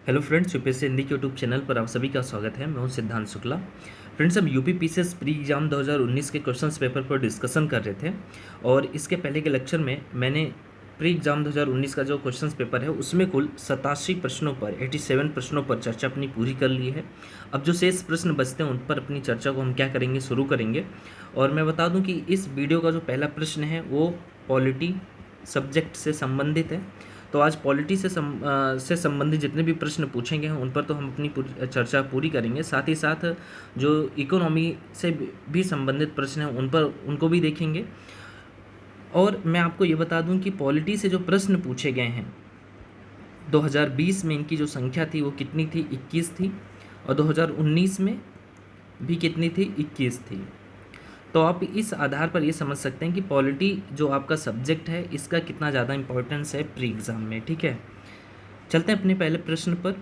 Hello friends, UPSC Hindi के YouTube channel पर आप सभी का स्वागत है। मैं हूं सिद्धांत शुक्ला। फ्रेंड्स, हम यूपी पीसीएस प्री एग्जाम 2019 के क्वेश्चंस पेपर पर डिस्कशन कर रहे थे और इसके पहले के लेक्चर में मैंने प्री एग्जाम 2019 का जो क्वेश्चंस पेपर है उसमें कुल 87 प्रश्नों पर 87 प्रश्नों पर चर्चा अपनी पूरी कर ली है। अब जो शेष प्रश्न बचते हैं उन पर अपनी चर्चा को हम क्या करेंगे, शुरू करेंगे। और मैं बता दूँ कि इस वीडियो का जो पहला प्रश्न है वो पॉलिटी सब्जेक्ट से संबंधित है। तो आज पॉलिटी से संबंधित जितने भी प्रश्न पूछेंगे उन पर तो हम अपनी चर्चा पूरी करेंगे। साथ ही साथ जो इकोनॉमी से भी संबंधित प्रश्न हैं उनको भी देखेंगे। और मैं आपको ये बता दूं कि पॉलिटी से जो प्रश्न पूछे गए हैं 2020 में इनकी जो संख्या थी वो कितनी थी, 21 थी। और 2019 में भी कितनी थी, 21 थी। तो आप इस आधार पर ये समझ सकते हैं कि पॉलिटी जो आपका सब्जेक्ट है इसका कितना ज़्यादा इंपॉर्टेंस है प्री एग्ज़ाम में। ठीक है, चलते हैं अपने पहले प्रश्न पर।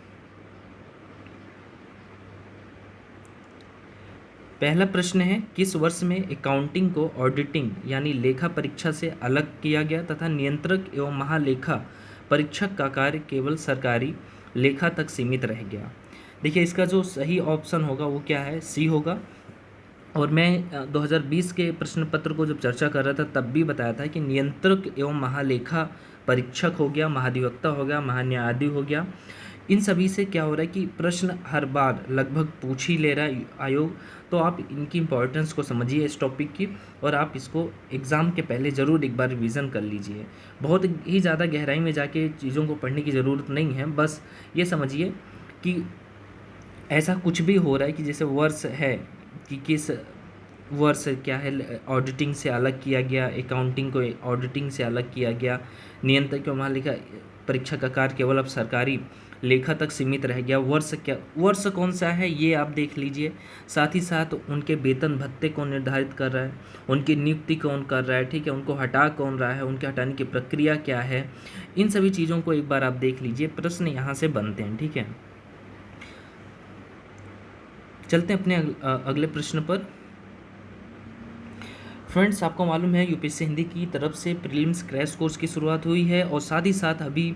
पहला प्रश्न है, किस वर्ष में अकाउंटिंग को ऑडिटिंग यानी लेखा परीक्षा से अलग किया गया तथा नियंत्रक एवं महालेखा परीक्षक का कार्य केवल सरकारी लेखा तक सीमित रह गया। देखिए, इसका जो सही ऑप्शन होगा वो क्या है, सी होगा। और मैं 2020 के प्रश्न पत्र को जब चर्चा कर रहा था तब भी बताया था कि नियंत्रक एवं महालेखा परीक्षक हो गया, महाधिवक्ता हो गया, महान्यायाधीश हो गया, इन सभी से क्या हो रहा है कि प्रश्न हर बार लगभग पूछ ही ले रहा है आयोग। तो आप इनकी इम्पोर्टेंस को समझिए इस टॉपिक की, और आप इसको एग्ज़ाम के पहले ज़रूर एक बार रिवीज़न कर लीजिए। बहुत ही ज़्यादा गहराई में जाके चीज़ों को पढ़ने की ज़रूरत नहीं है। बस ये समझिए कि ऐसा कुछ भी हो रहा है कि जैसे वर्ष है कि किस वर्ष क्या है ऑडिटिंग से अलग किया गया, अकाउंटिंग को ऑडिटिंग से अलग किया गया, नियंत्रक एवं महालेखा परीक्षा का कार्य केवल अब सरकारी लेखा तक सीमित रह गया। वर्ष कौन सा है ये आप देख लीजिए। साथ ही साथ उनके वेतन भत्ते कौन निर्धारित कर रहा है, उनकी नियुक्ति कौन कर रहा है, ठीक है, उनको हटा कौन रहा है, उनके हटाने की प्रक्रिया क्या है, इन सभी चीज़ों को एक बार आप देख लीजिए। प्रश्न यहाँ से बनते हैं। ठीक है, चलते हैं अपने अगले प्रश्न पर। फ्रेंड्स, आपको मालूम है यूपीएससी हिंदी की तरफ से प्रीलिम्स क्रैश कोर्स की शुरुआत हुई है और साथ ही साथ अभी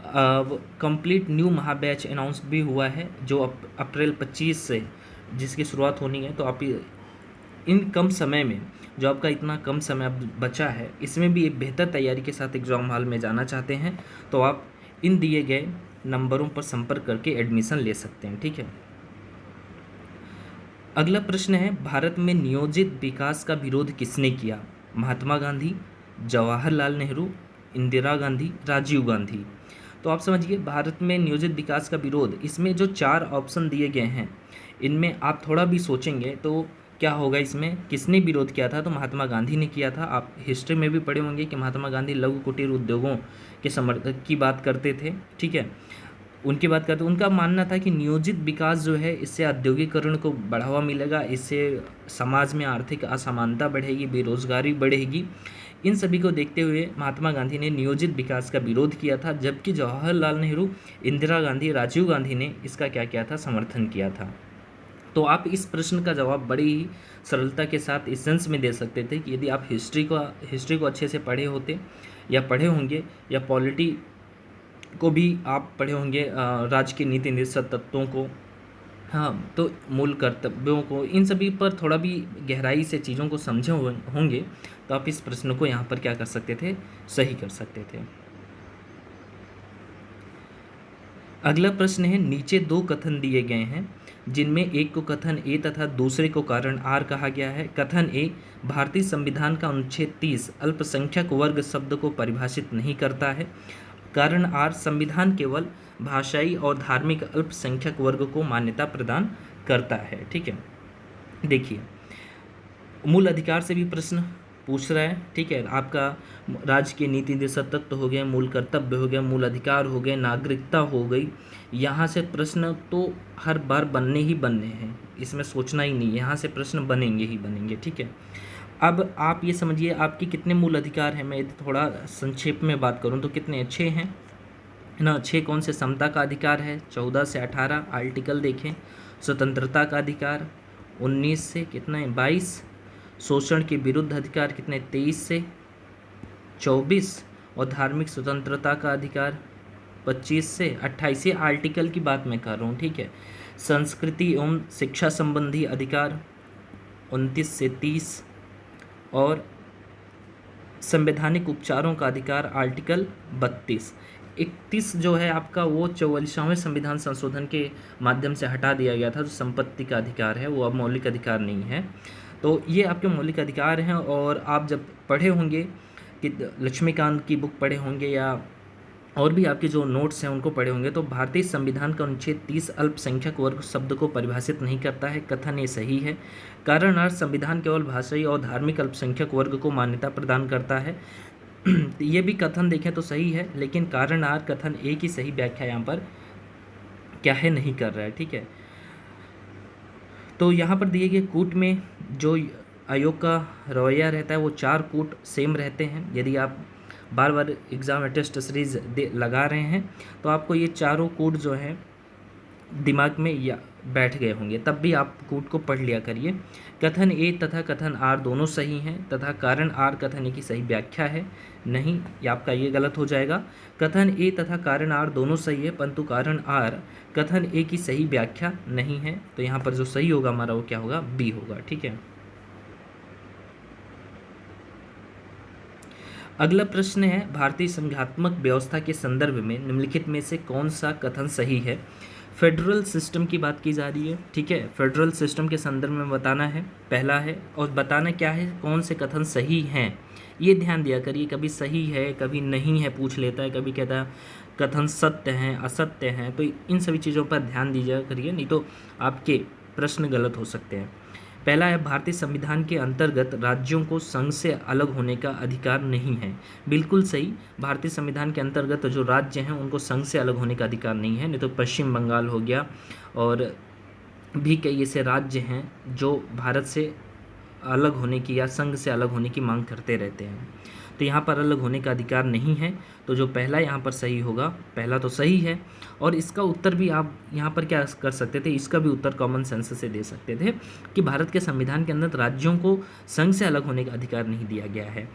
कंप्लीट न्यू महाबैच अनाउंस भी हुआ है जो अप्रैल 25 से जिसकी शुरुआत होनी है। तो आप इन कम समय में, जो आपका इतना कम समय अब बचा है, इसमें भी एक बेहतर तैयारी के साथ एग्ज़ाम हॉल में जाना चाहते हैं तो आप इन दिए गए नंबरों पर संपर्क करके एडमिशन ले सकते हैं। ठीक है, अगला प्रश्न है, भारत में नियोजित विकास का विरोध किसने किया? महात्मा गांधी, जवाहरलाल नेहरू, इंदिरा गांधी, राजीव गांधी। तो आप समझिए, भारत में नियोजित विकास का विरोध, इसमें जो 4 ऑप्शन दिए गए हैं इनमें आप थोड़ा भी सोचेंगे तो क्या होगा, इसमें किसने विरोध किया था? तो महात्मा गांधी ने किया था। आप हिस्ट्री में भी पढ़े होंगे कि महात्मा गांधी लघु कुटीर उद्योगों के समर्थक की बात करते थे। ठीक है, उनकी बात करते, उनका मानना था कि नियोजित विकास जो है इससे औद्योगिकरण को बढ़ावा मिलेगा, इससे समाज में आर्थिक असमानता बढ़ेगी, बेरोजगारी बढ़ेगी। इन सभी को देखते हुए महात्मा गांधी ने नियोजित विकास का विरोध किया था, जबकि जवाहरलाल नेहरू, इंदिरा गांधी, राजीव गांधी ने इसका क्या किया था, समर्थन किया था। तो आप इस प्रश्न का जवाब बड़ी ही सरलता के साथ इस सेंस में दे सकते थे कि यदि आप हिस्ट्री को अच्छे से पढ़े होते या पढ़े होंगे, या पॉलिटी को भी आप पढ़े होंगे, राज्य के नीति निर्देशक तत्वों को, हाँ, तो मूल कर्तव्यों को, इन सभी पर थोड़ा भी गहराई से चीज़ों को समझे होंगे तो आप इस प्रश्न को यहाँ पर क्या कर सकते थे, सही कर सकते थे। अगला प्रश्न है, नीचे 2 कथन दिए गए हैं जिनमें एक को कथन ए तथा दूसरे को कारण आर कहा गया है। कथन ए, भारतीय संविधान का अनुच्छेद 30 अल्पसंख्यक वर्ग शब्द को परिभाषित नहीं करता है। कारण आर, संविधान केवल भाषाई और धार्मिक अल्पसंख्यक वर्ग को मान्यता प्रदान करता है। ठीक है, देखिए, मूल अधिकार से भी प्रश्न पूछ रहा है। ठीक है, आपका राज्य के नीति निर्देशक तत्व हो गए, मूल कर्तव्य हो गया, मूल अधिकार हो गए, नागरिकता हो गई। यहाँ से प्रश्न तो हर बार बनने ही बनने हैं, इसमें सोचना ही नहीं, यहाँ से प्रश्न बनेंगे ही बनेंगे। ठीक है, अब आप ये समझिए आपके कितने मूल अधिकार हैं। मैं यदि थोड़ा संक्षेप में बात करूं तो कितने, 6 हैं ना। 6 कौन से? समता का अधिकार है 14 से 18 आर्टिकल देखें। स्वतंत्रता का अधिकार 19 से कितना है, 22। शोषण के विरुद्ध अधिकार कितने, 23 से 24। और धार्मिक स्वतंत्रता का अधिकार 25 से 28, ये आर्टिकल की बात मैं कर रहा हूँ, ठीक है। संस्कृति एवं शिक्षा संबंधी अधिकार 29 से 30, और संवैधानिक उपचारों का अधिकार आर्टिकल 32। 31 जो है आपका वो 44वें संविधान संशोधन के माध्यम से हटा दिया गया था, जो संपत्ति का अधिकार है वो अब मौलिक अधिकार नहीं है। तो ये आपके मौलिक अधिकार हैं। और आप जब पढ़े होंगे कि लक्ष्मीकांत की बुक पढ़े होंगे या और भी आपके जो नोट्स हैं उनको पढ़े होंगे, तो भारतीय संविधान का अनुच्छेद 30 अल्पसंख्यक वर्ग शब्द को परिभाषित नहीं करता है। कथन ये सही है। कारणार्थ संविधान केवल भाषाई और धार्मिक अल्पसंख्यक वर्ग को मान्यता प्रदान करता है। ये भी कथन देखें तो सही है, लेकिन कारणार्थ कथन एक ही सही व्याख्या यहाँ पर क्या है नहीं कर रहा है, ठीक है। तो यहाँ पर दिए गए कूट में जो आयोग का रवैया रहता है वो 4 कूट सेम रहते हैं। यदि आप बार बार एग्ज़ाम टेस्ट सीरीज लगा रहे हैं तो आपको ये चारों कूट जो हैं दिमाग में या बैठ गए होंगे, तब भी आप कूट को पढ़ लिया करिए। कथन ए तथा कथन आर दोनों सही हैं तथा कारण आर कथन ए की सही व्याख्या है नहीं, ये आपका ये गलत हो जाएगा। कथन ए तथा कारण आर दोनों सही है परंतु कारण आर कथन ए की सही व्याख्या नहीं है। तो यहाँ पर जो सही होगा हमारा वो क्या होगा, बी होगा, ठीक है। अगला प्रश्न है, भारतीय संघात्मक व्यवस्था के संदर्भ में निम्नलिखित में से कौन सा कथन सही है। फेडरल सिस्टम की बात की जा रही है, ठीक है। फेडरल सिस्टम के संदर्भ में बताना है पहला है, और बताना क्या है, कौन से कथन सही हैं, ये ध्यान दिया करिए। कभी सही है कभी नहीं है पूछ लेता है, कभी कहता है कथन सत्य हैं असत्य हैं, तो इन सभी चीज़ों पर ध्यान दीजिए करिए, नहीं तो आपके प्रश्न गलत हो सकते हैं। पहला है, भारतीय संविधान के अंतर्गत राज्यों को संघ से अलग होने का अधिकार नहीं है। बिल्कुल सही, भारतीय संविधान के अंतर्गत जो राज्य हैं उनको संघ से अलग होने का अधिकार नहीं है। नहीं तो पश्चिम बंगाल हो गया और भी कई ऐसे राज्य हैं जो भारत से अलग होने की या संघ से अलग होने की मांग करते रहते हैं, तो यहाँ पर अलग होने का अधिकार नहीं है। तो जो पहला यहाँ पर सही होगा, पहला तो सही है। और इसका उत्तर भी आप यहाँ पर क्या कर सकते थे, इसका भी उत्तर कॉमन सेंस से दे सकते थे कि भारत के संविधान के अंदर राज्यों को संघ से अलग होने का अधिकार नहीं दिया गया है।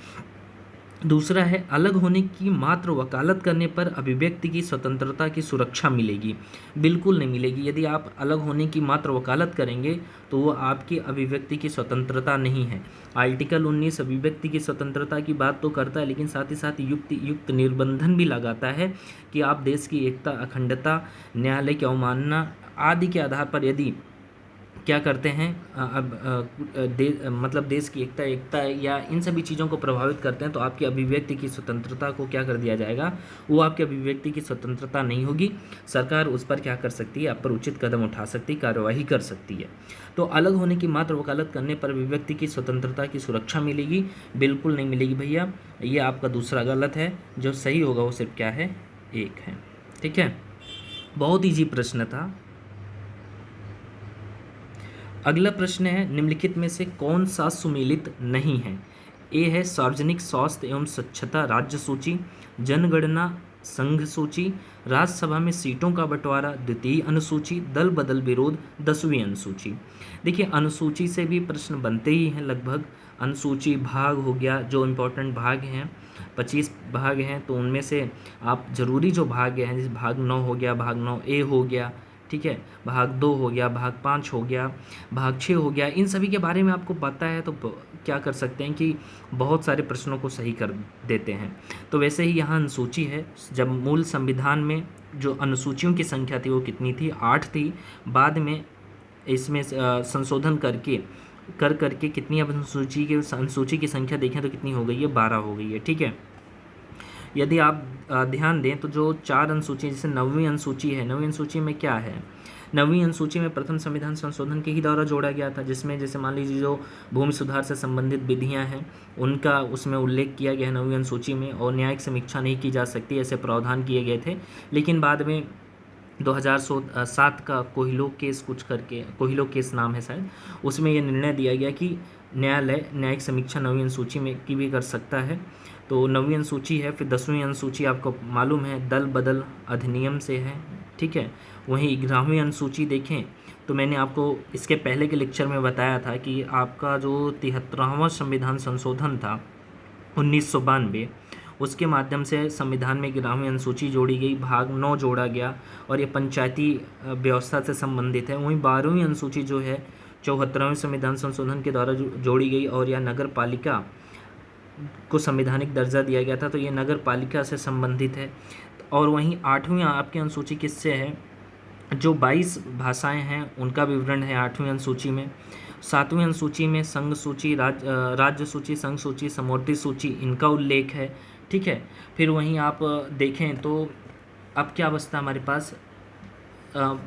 दूसरा है, अलग होने की मात्र वकालत करने पर अभिव्यक्ति की स्वतंत्रता की सुरक्षा मिलेगी। बिल्कुल नहीं मिलेगी। यदि आप अलग होने की मात्र वकालत करेंगे तो वो आपकी अभिव्यक्ति की स्वतंत्रता नहीं है। आर्टिकल 19 अभिव्यक्ति की स्वतंत्रता की बात तो करता है, लेकिन साथ ही साथ युक्त निर्बंधन भी लगाता है कि आप देश की एकता, अखंडता, न्यायालय की अवमानना आदि के आधार पर यदि क्या करते हैं मतलब देश की एकता या इन सभी चीज़ों को प्रभावित करते हैं, तो आपकी अभिव्यक्ति की स्वतंत्रता को क्या कर दिया जाएगा, वो आपकी अभिव्यक्ति की स्वतंत्रता नहीं होगी। सरकार उस पर क्या कर सकती है, आप पर उचित कदम उठा सकती, कार्यवाही कर सकती है। तो अलग होने की मात्र वकालत करने पर अभिव्यक्ति की स्वतंत्रता की सुरक्षा मिलेगी, बिल्कुल नहीं मिलेगी भैया। ये आपका दूसरा गलत है। जो सही होगा वो सिर्फ क्या है, एक है, ठीक है। बहुत ईजी प्रश्न था। अगला प्रश्न है, निम्नलिखित में से कौन सा सुमेलित नहीं है। ए है सार्वजनिक स्वास्थ्य एवं स्वच्छता राज्य सूची, जनगणना संघ सूची, राज्यसभा में सीटों का बंटवारा द्वितीय अनुसूची, दल बदल विरोध 10वीं अनुसूची। देखिए अनुसूची से भी प्रश्न बनते ही हैं लगभग। अनुसूची भाग हो गया, जो इम्पोर्टेंट भाग हैं 25 भाग हैं, तो उनमें से आप जरूरी जो भाग हैं, जैसे भाग 9 हो गया, भाग 9A हो गया, ठीक है, भाग 2 हो गया, भाग 5 हो गया, भाग 6 हो गया, इन सभी के बारे में आपको पता है तो क्या कर सकते हैं कि बहुत सारे प्रश्नों को सही कर देते हैं। तो वैसे ही यहाँ अनुसूची है। जब मूल संविधान में जो अनुसूचियों की संख्या थी वो कितनी थी, 8 थी। बाद में इसमें संशोधन करके कितनी अब अनुसूची की संख्या देखें तो कितनी हो गई है, 12 हो गई है, ठीक है। यदि आप ध्यान दें तो जो 4 अनुसूची, जैसे 9वीं अनुसूची है, 9वीं अनुसूची में क्या है, 9वीं अनुसूची में प्रथम संविधान संशोधन के ही द्वारा जोड़ा गया था, जिसमें जैसे मान लीजिए जो भूमि सुधार से संबंधित विधियां हैं उनका उसमें उल्लेख किया गया है 9वीं अनुसूची में, और न्यायिक समीक्षा नहीं की जा सकती ऐसे प्रावधान किए गए थे। लेकिन बाद में 2007 का कोहिलो केस नाम है शायद, उसमें यह निर्णय दिया गया कि न्यायालय न्यायिक समीक्षा 9वीं अनुसूची में की भी कर सकता है। तो 9वीं अनुसूची है। फिर 10वीं अनुसूची आपको मालूम है दल बदल अधिनियम से है, ठीक है। वहीं 11वीं अनुसूची देखें तो मैंने आपको इसके पहले के लेक्चर में बताया था कि आपका जो 73वां संविधान संशोधन था 1992, उसके माध्यम से संविधान में 11वीं अनुसूची जोड़ी गई, भाग 9 जोड़ा गया और ये पंचायती व्यवस्था से संबंधित है। वहीं 12वीं अनुसूची जो है 74वें संविधान संशोधन के द्वारा जोड़ी गई और यह नगर पालिका को संवैधानिक दर्जा दिया गया था, तो ये नगर पालिका से संबंधित है। और वहीं 8वीं आपकी अनुसूची किससे है? जो 22 भाषाएं हैं उनका विवरण है 8वीं अनुसूची में। 7वीं अनुसूची में संघ सूची, राज्य सूची, संघ सूची, समवर्ती सूची, इनका उल्लेख है। ठीक है, फिर वहीं आप देखें तो अब क्या बचता है हमारे पास,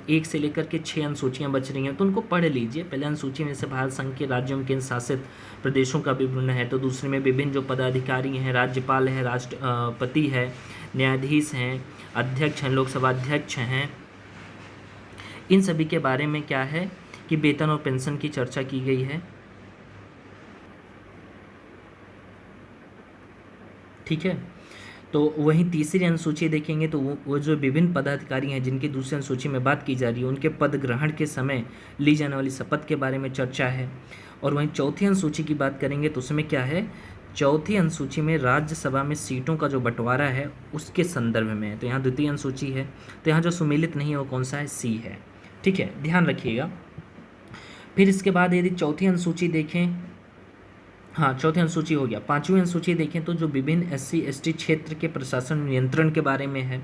1 से लेकर के 6 अनुसूचियाँ बच रही हैं, तो उनको पढ़ लीजिए। पहले अनुसूची में से भारत संघ के राज्यों में केंद्र शासित प्रदेशों का विवरण है, तो दूसरे में विभिन्न जो पदाधिकारी हैं, राज्यपाल है, राष्ट्रपति है, न्यायाधीश हैं, अध्यक्ष हैं, लोकसभा अध्यक्ष हैं, इन सभी के बारे में क्या है कि वेतन और पेंशन की चर्चा की गई है। ठीक है, तो वहीं तीसरी अनुसूची देखेंगे तो वो जो विभिन्न पदाधिकारी हैं जिनकी दूसरी अनुसूची में बात की जा रही है, उनके पद ग्रहण के समय ली जाने वाली शपथ के बारे में चर्चा है। और वहीं चौथी अनुसूची की बात करेंगे तो उसमें क्या है, चौथी अनुसूची में राज्यसभा में सीटों का जो बंटवारा है उसके संदर्भ में है। तो यहाँ द्वितीय अनुसूची है, तो यहाँ जो सुमेलित नहीं है वो कौन सा है, सी है। ठीक है, ध्यान रखिएगा। फिर इसके बाद यदि चौथी अनुसूची देखें, हाँ चौथी अनुसूची हो गया। 5वीं अनुसूची देखें तो जो विभिन्न SC ST क्षेत्र के प्रशासन नियंत्रण के बारे में है।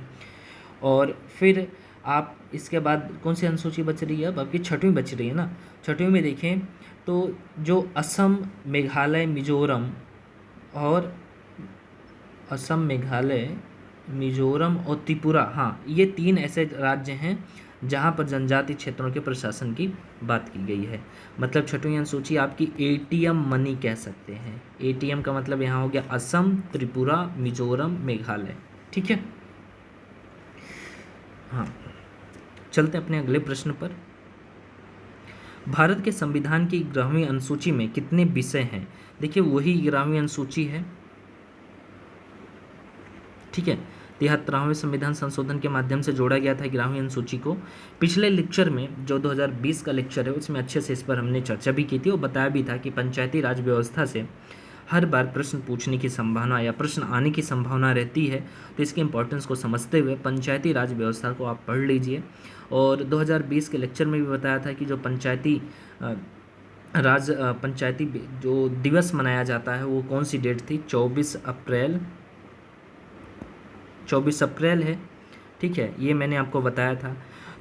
और फिर आप इसके बाद कौन सी अनुसूची बच रही है, अब आपकी 6वीं बच रही है ना। 6वीं में देखें तो जो असम, मेघालय, मिजोरम और त्रिपुरा, हाँ ये 3 ऐसे राज्य हैं जहाँ पर जनजाति क्षेत्रों के प्रशासन की बात की गई है। मतलब 6वीं अनुसूची आपकी ATM मनी कह सकते हैं। ATM का मतलब यहाँ हो गया असम, त्रिपुरा, मिजोरम, मेघालय। ठीक है, हाँ चलते अपने अगले प्रश्न पर। भारत के संविधान की 11वीं अनुसूची में कितने विषय हैं? देखिए वही 11वीं अनुसूची है। ठीक है, 73वें संविधान संशोधन के माध्यम से जोड़ा गया था 11वीं अनुसूची को। पिछले लेक्चर में जो 2020 का लेक्चर है उसमें अच्छे से इस पर हमने चर्चा भी की थी और बताया भी था कि पंचायती राज व्यवस्था से हर बार प्रश्न पूछने की संभावना या प्रश्न आने की संभावना रहती है। तो इसके इम्पोर्टेंस को समझते हुए पंचायती राज व्यवस्था को आप पढ़ लीजिए। और 2020 के लेक्चर में भी बताया था कि जो पंचायती जो दिवस मनाया जाता है वो कौन सी डेट थी, 24 अप्रैल है। ठीक है, ये मैंने आपको बताया था।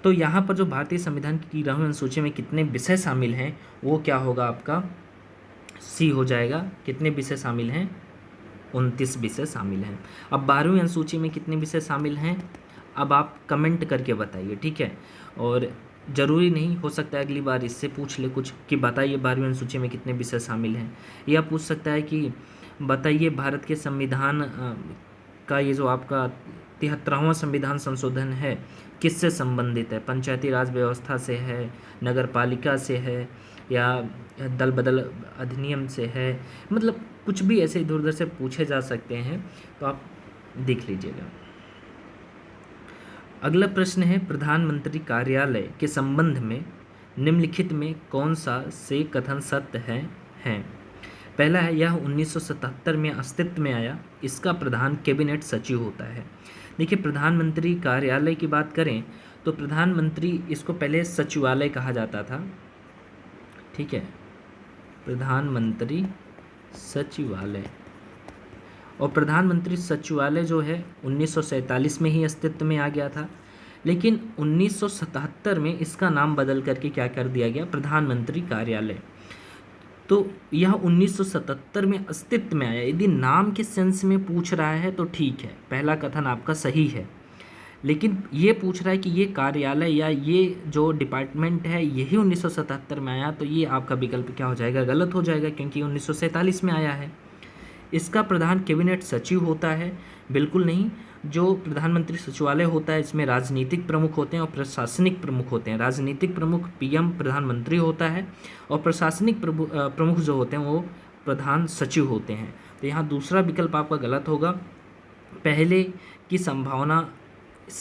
तो यहाँ पर जो भारतीय संविधान की 11वीं अनुसूची में कितने विषय शामिल हैं वो क्या होगा, आपका सी हो जाएगा। कितने विषय शामिल हैं, 29 विषय शामिल हैं। अब 12वीं अनुसूची में कितने विषय शामिल हैं, अब आप कमेंट करके बताइए। ठीक है, और ज़रूरी नहीं, हो सकता है अगली बार इससे पूछ ले कुछ कि बताइए 12वीं अनुसूची में कितने विषय शामिल हैं। या पूछ सकता है कि बताइए भारत के संविधान का ये जो आपका 73वां संविधान संशोधन है किससे संबंधित है, पंचायती राज व्यवस्था से है, नगर पालिका से है, या दल बदल अधिनियम से है। मतलब कुछ भी ऐसे इधर उधर से पूछे जा सकते हैं, तो आप देख लीजिएगा। अगला प्रश्न है, प्रधानमंत्री कार्यालय के संबंध में निम्नलिखित में कौन सा से कथन सत्य है? पहला है, यह 1977 में अस्तित्व में आया, इसका प्रधान कैबिनेट सचिव होता है। देखिए प्रधानमंत्री कार्यालय की बात करें तो प्रधानमंत्री, इसको पहले सचिवालय कहा जाता था। ठीक है, प्रधानमंत्री सचिवालय, और प्रधानमंत्री सचिवालय जो है 1947 में ही अस्तित्व में आ गया था, लेकिन 1977 में इसका नाम बदल करके क्या कर दिया गया, प्रधानमंत्री कार्यालय। तो यह 1977 में अस्तित्व में आया। यदि नाम के सेंस में पूछ रहा है तो ठीक है, पहला कथन आपका सही है। लेकिन ये पूछ रहा है कि ये कार्यालय या ये जो डिपार्टमेंट है यही 1977 में आया, तो ये आपका विकल्प क्या हो जाएगा, गलत हो जाएगा, क्योंकि 1947 में आया है। इसका प्रधान कैबिनेट सचिव होता है, बिल्कुल नहीं। जो प्रधानमंत्री सचिवालय होता है इसमें राजनीतिक प्रमुख होते हैं और प्रशासनिक प्रमुख होते हैं। राजनीतिक प्रमुख PM प्रधानमंत्री होता है और प्रशासनिक प्रमुख जो होते हैं वो प्रधान सचिव होते हैं। तो यहाँ दूसरा विकल्प आपका गलत होगा, पहले की संभावना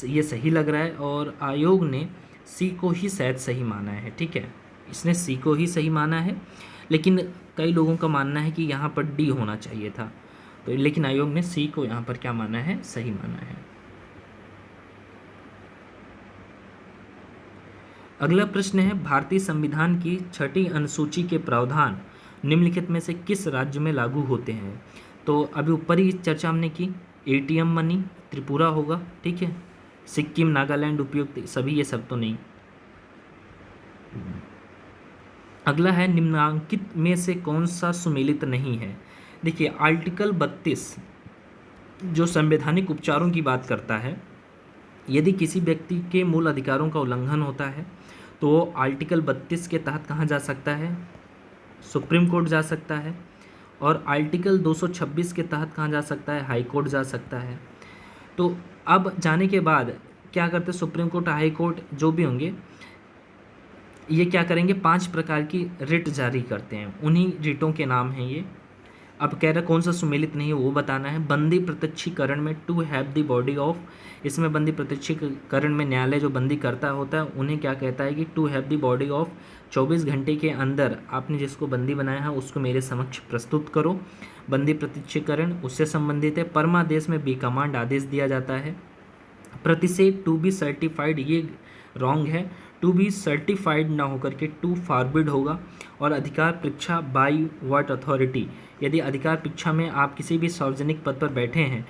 ये सही लग रहा है और आयोग ने सी को ही शायद सही माना है। ठीक है, इसने सी को ही सही माना है, लेकिन कई लोगों का मानना है कि यहाँ पर डी होना चाहिए था। तो लेकिन आयोग ने सी को यहाँ पर क्या माना है, सही माना है। अगला प्रश्न है, भारतीय संविधान की 6ठी अनुसूची के प्रावधान निम्नलिखित में से किस राज्य में लागू होते हैं। तो अभी ऊपर ही चर्चा हमने की, एटीएम मनी त्रिपुरा होगा, ठीक है, सिक्किम, नागालैंड, उपयुक्त सभी, ये सब तो नहीं। अगला है, निम्नांकित में से कौन सा सुमेलित नहीं है। देखिए आर्टिकल 32 जो संवैधानिक उपचारों की बात करता है, यदि किसी व्यक्ति के मूल अधिकारों का उल्लंघन होता है तो वो आर्टिकल 32 के तहत कहाँ जा सकता है, सुप्रीम कोर्ट जा सकता है। और आर्टिकल 226 के तहत कहाँ जा सकता है, हाई कोर्ट जा सकता है। तो अब जाने के बाद क्या करते हैं, सुप्रीम कोर्ट, हाई कोर्ट जो भी होंगे ये क्या करेंगे, 5 प्रकार की रिट जारी करते हैं, उन्हीं रिटों के नाम हैं ये। अब कह रहा कौन सा सुमेलित नहीं है वो बताना है। बंदी प्रत्यक्षीकरण में to have the body of, इसमें बंदी प्रत्यक्षीकरण में न्यायालय जो बंदी करता होता है उन्हें क्या कहता है कि to have the body of, 24 घंटे के अंदर आपने जिसको बंदी बनाया है उसको मेरे समक्ष प्रस्तुत करो। बंदी प्रत्यक्षीकरण उससे संबंधित है। परमादेश में बी कमांड आदेश दिया जाता है। प्रतिषेध टू बी सर्टिफाइड, ये रॉन्ग है, टू बी सर्टिफाइड ना होकर के टू फॉरबिड होगा। और अधिकार परीक्षा बाई व्हाट अथॉरिटी, यदि अधिकार परीक्षा में आप किसी भी सार्वजनिक पद पर बैठे हैं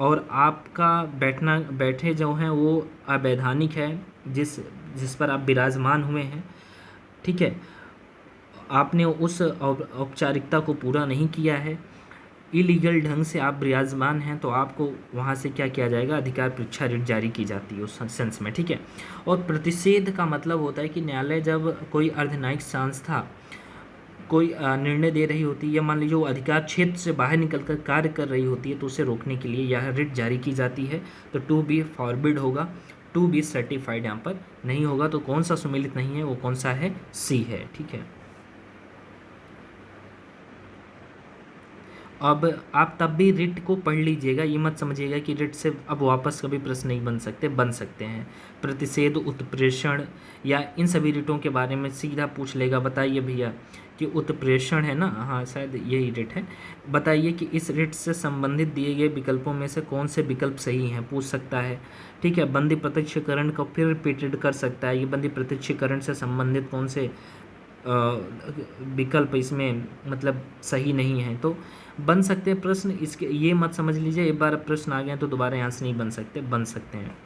और आपका बैठे जो हैं वो अवैधानिक है, जिस पर आप विराजमान हुए हैं, ठीक है, आपने उस औपचारिकता को पूरा नहीं किया है, इलीगल ढंग से आप विराजमान हैं, तो आपको वहाँ से क्या किया जाएगा, अधिकार परीक्षा रिट जारी की जाती है उस सेंस में, ठीक है। और प्रतिषेध का मतलब होता है कि न्यायालय जब कोई अर्धन्यायिक संस्था कोई निर्णय दे रही होती है या मान लीजिए वो अधिकार क्षेत्र से बाहर निकलकर कार्य कर रही होती है तो उसे रोकने के लिए यह रिट जारी की जाती है। तो टू बी फॉरबिड होगा, टू बी सर्टिफाइड यहाँ पर नहीं होगा। तो कौन सा सुमेलित नहीं है, वो कौन सा है, सी है, ठीक है। अब आप तब भी रिट को पढ़ लीजिएगा, ये मत समझिएगा कि रिट से अब वापस कभी प्रश्न नहीं बन सकते, बन सकते हैं। प्रतिषेध, उत्प्रेषण या इन सभी रिटों के बारे में सीधा पूछ लेगा, बताइए भैया कि उत्प्रेषण है ना, हाँ शायद यही रिट है, बताइए कि इस रिट से संबंधित दिए गए विकल्पों में से कौन से विकल्प सही हैं, पूछ सकता है, ठीक है। बंदी प्रत्यक्षीकरण को फिर रिपीटेड कर सकता है, ये बंदी प्रत्यक्षीकरण से संबंधित कौन से विकल्प इसमें मतलब सही नहीं है, तो बन सकते हैं प्रश्न। इसके ये मत समझ लीजिए एक बार प्रश्न आ गए तो दोबारा यहाँ से नहीं बन सकते, बन सकते हैं।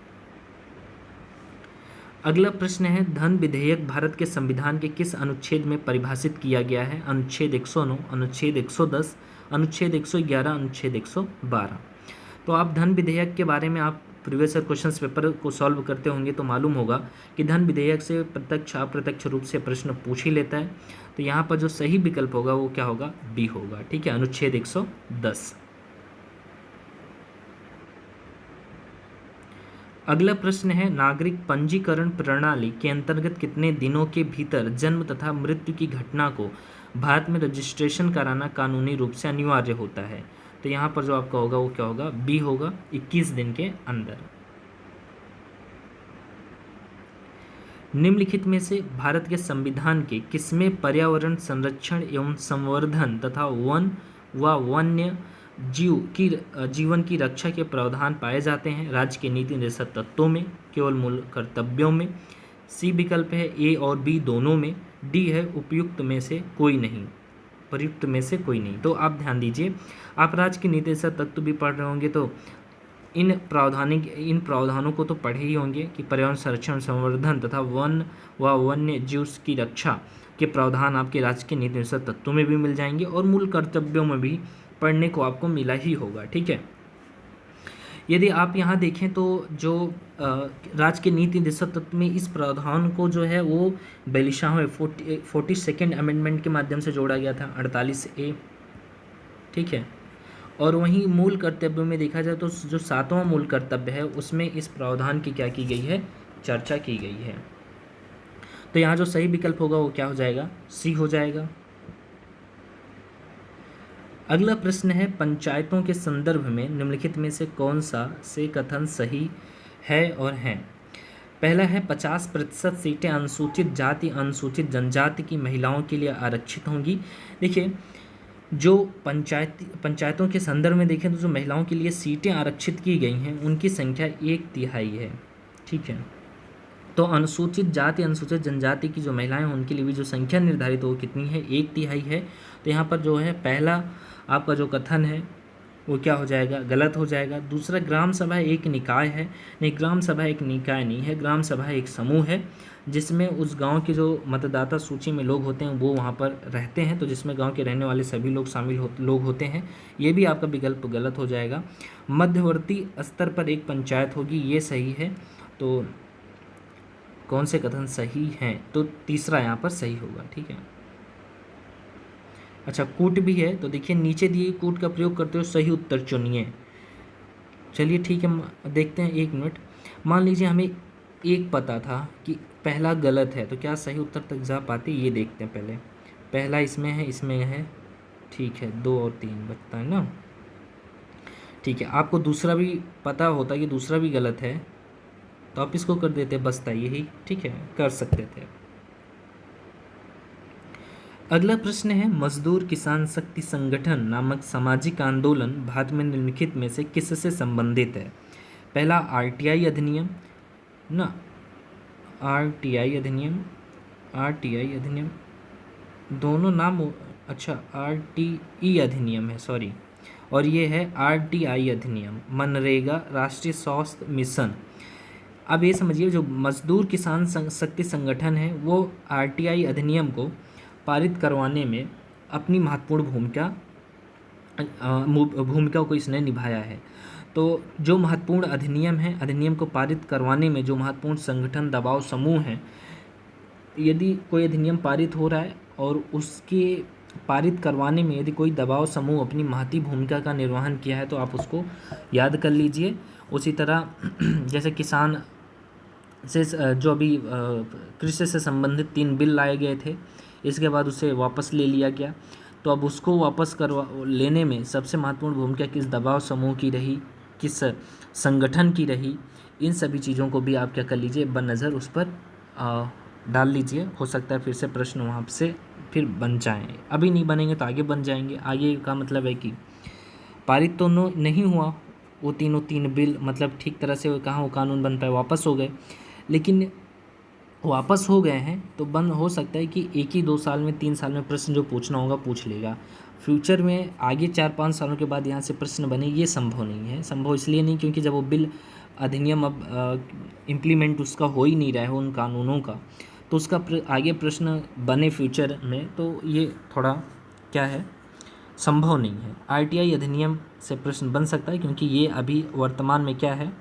अगला प्रश्न है, धन विधेयक भारत के संविधान के किस अनुच्छेद में परिभाषित किया गया है। अनुच्छेद 109, अनुच्छेद 110, अनुच्छेद 111, अनुच्छेद 112। तो आप धन विधेयक के बारे में आप प्रीवियस ईयर क्वेश्चन पेपर को सॉल्व करते होंगे तो मालूम होगा कि धन विधेयक से प्रत्यक्ष अप्रत्यक्ष रूप से प्रश्न पूछ ही लेता है। तो यहाँ पर जो सही विकल्प होगा वो क्या होगा, बी होगा, ठीक है, अनुच्छेद 110। अगला प्रश्न है, नागरिक पंजीकरण प्रणाली के अंतर्गत कितने दिनों के भीतर जन्म तथा मृत्यु की घटना को भारत में रजिस्ट्रेशन कराना कानूनी रूप से अनिवार्य होता है। तो यहाँ पर जो आपका होगा वो क्या होगा, बी होगा, 21 दिन के अंदर। निम्नलिखित में से भारत के संविधान के किसमें पर्यावरण संरक्षण एवं संवर्धन तथा वन व वन्य जीवन की रक्षा के प्रावधान पाए जाते हैं। राज्य के नीति निर्देशक तत्वों में, केवल मूल कर्तव्यों में। सी विकल्प है ए और बी दोनों में। डी है उपयुक्त में से कोई नहीं, प्रयुक्त में से कोई नहीं। तो आप ध्यान दीजिए, आप राज्य के नीति निर्देशक तत्व भी पढ़ रहे होंगे तो इन प्रावधानों को तो पढ़े ही होंगे कि पर्यावरण संरक्षण संवर्धन तथा वन व वन्य जीव की रक्षा के प्रावधान आपके राज्य के नीति निर्देशक तत्वों में भी मिल जाएंगे और मूल कर्तव्यों में भी पढ़ने को आपको मिला ही होगा, ठीक है। यदि आप यहाँ देखें तो जो राज्य के नीति निर्देशक तत्व में इस प्रावधान को जो है वो 42वें अमेंडमेंट के माध्यम से जोड़ा गया था, 48A, ठीक है। और वहीं मूल कर्तव्यों में देखा जाए तो जो 7वां मूल कर्तव्य है उसमें इस प्रावधान की क्या की गई है, चर्चा की गई है। तो यहाँ जो सही विकल्प होगा वो क्या हो जाएगा, सी हो जाएगा। अगला प्रश्न है, पंचायतों के संदर्भ में निम्नलिखित में से कौन सा से कथन सही है और हैं। पहला है 50% सीटें अनुसूचित जाति अनुसूचित जनजाति की महिलाओं के लिए आरक्षित होंगी। देखिए जो पंचायतों के संदर्भ में देखें तो जो महिलाओं के लिए सीटें आरक्षित की गई हैं उनकी संख्या 1/3 है। ठीक है, तो अनुसूचित जाति अनुसूचित जनजाति की जो महिलाएं हैं उनके लिए भी जो संख्या निर्धारित हो कितनी है, 1/3 है। तो यहाँ पर जो है पहला आपका जो कथन है वो क्या हो जाएगा, गलत हो जाएगा। दूसरा, ग्राम सभा एक निकाय है, नहीं, ग्राम सभा एक निकाय नहीं है, ग्राम सभा एक समूह है जिसमें उस गांव के जो मतदाता सूची में लोग होते हैं वो वहाँ पर रहते हैं, तो जिसमें गांव के रहने वाले सभी लोग लोग होते हैं। ये भी आपका विकल्प गलत हो जाएगा। मध्यवर्ती स्तर पर एक पंचायत होगी, ये सही है। तो कौन से कथन सही हैं, तो तीसरा यहाँ पर सही होगा। ठीक है, अच्छा, कूट भी है, तो देखिए नीचे दिए कूट का प्रयोग करते हो सही उत्तर चुनिए। चलिए ठीक है, देखते हैं, 1 मिनट। मान लीजिए हमें एक पता था कि पहला गलत है, तो क्या सही उत्तर तक जा पाते, ये देखते हैं पहले। पहला इसमें है, ठीक है, 2 और 3 बचता है ना। ठीक है, आपको दूसरा भी पता होता कि दूसरा भी गलत है तो आप इसको कर देते, बचता यही। ठीक है, कर सकते थे। अगला प्रश्न है, मजदूर किसान शक्ति संगठन नामक सामाजिक आंदोलन भारत में निम्नलिखित में से किससे संबंधित है। पहला आरटीआई अधिनियम ना, आरटीआई अधिनियम दोनों नाम, अच्छा, आरटीई अधिनियम है, सॉरी, और ये है आरटीआई अधिनियम, मनरेगा राष्ट्रीय स्वास्थ्य मिशन। अब ये समझिए, जो मजदूर किसान शक्ति संगठन है वो आरटीआई अधिनियम को पारित करवाने में अपनी महत्वपूर्ण भूमिका को इसने निभाया है। तो जो महत्वपूर्ण अधिनियम को पारित करवाने में जो महत्वपूर्ण संगठन दबाव समूह हैं, यदि कोई अधिनियम पारित हो रहा है और उसके पारित करवाने में यदि कोई दबाव समूह अपनी महती भूमिका का निर्वहन किया है तो आप उसको याद कर लीजिए। उसी तरह जैसे किसान से जो अभी कृषि से संबंधित 3 बिल लाए गए थे, इसके बाद उसे वापस ले लिया गया, तो अब उसको वापस करवा लेने में सबसे महत्वपूर्ण भूमिका किस दबाव समूह की रही, किस संगठन की रही, इन सभी चीज़ों को भी आप क्या कर लीजिए, बनज़र उस पर डाल लीजिए। हो सकता है फिर से प्रश्न वहाँ से फिर बन जाएँ, अभी नहीं बनेंगे तो आगे बन जाएंगे। आगे का मतलब है कि पारित तो नहीं हुआ वो 3 बिल, मतलब ठीक तरह से कहाँ वो कानून बन पाए, वापस हो गए, लेकिन वापस हो गए हैं तो बंद हो सकता है कि 1 ही 2 साल में 3 साल में प्रश्न जो पूछना होगा पूछ लेगा। फ्यूचर में आगे 4-5 सालों के बाद यहाँ से प्रश्न बने, ये संभव नहीं है। संभव इसलिए नहीं क्योंकि जब वो बिल अधिनियम अब इम्प्लीमेंट उसका हो ही नहीं रहा है उन कानूनों का, तो उसका आगे प्रश्न बने फ्यूचर में, तो ये थोड़ा क्या है, संभव नहीं है। आरटीआई अधिनियम से प्रश्न बन सकता है क्योंकि ये अभी वर्तमान में क्या है,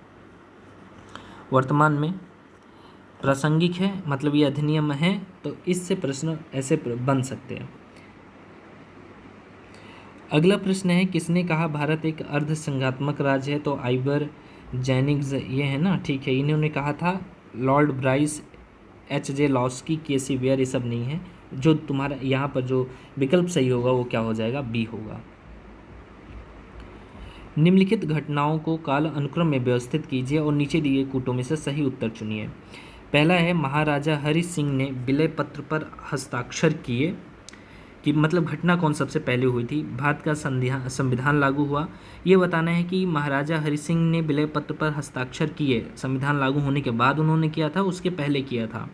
वर्तमान में प्रासंगिक है, मतलब ये अधिनियम है, तो इससे प्रश्न ऐसे बन सकते हैं। अगला प्रश्न है, किसने कहा भारत एक अर्धसंघात्मक राज्य है, तो आइवर जेनिंग्स ये है ना, ठीक है, इन्होंने कहा था। Lord Bryce, H J. Laski, K C. Wheare, ये सब नहीं है। जो तुम्हारा यहाँ पर जो विकल्प सही होगा वो क्या हो जाएगा, बी होगा। निम्नलिखित घटनाओं को काल अनुक्रम में व्यवस्थित कीजिए और नीचे दिए कूटों में से सही उत्तर चुनिए। पहला है, महाराजा हरि सिंह ने विलय पत्र पर हस्ताक्षर किए, कि मतलब घटना कौन सबसे पहले हुई थी। भारत का संविधान लागू हुआ, ये बताना है कि महाराजा हरि सिंह ने विलय पत्र पर हस्ताक्षर किए, संविधान लागू होने के बाद उन्होंने किया था, उसके पहले किया था।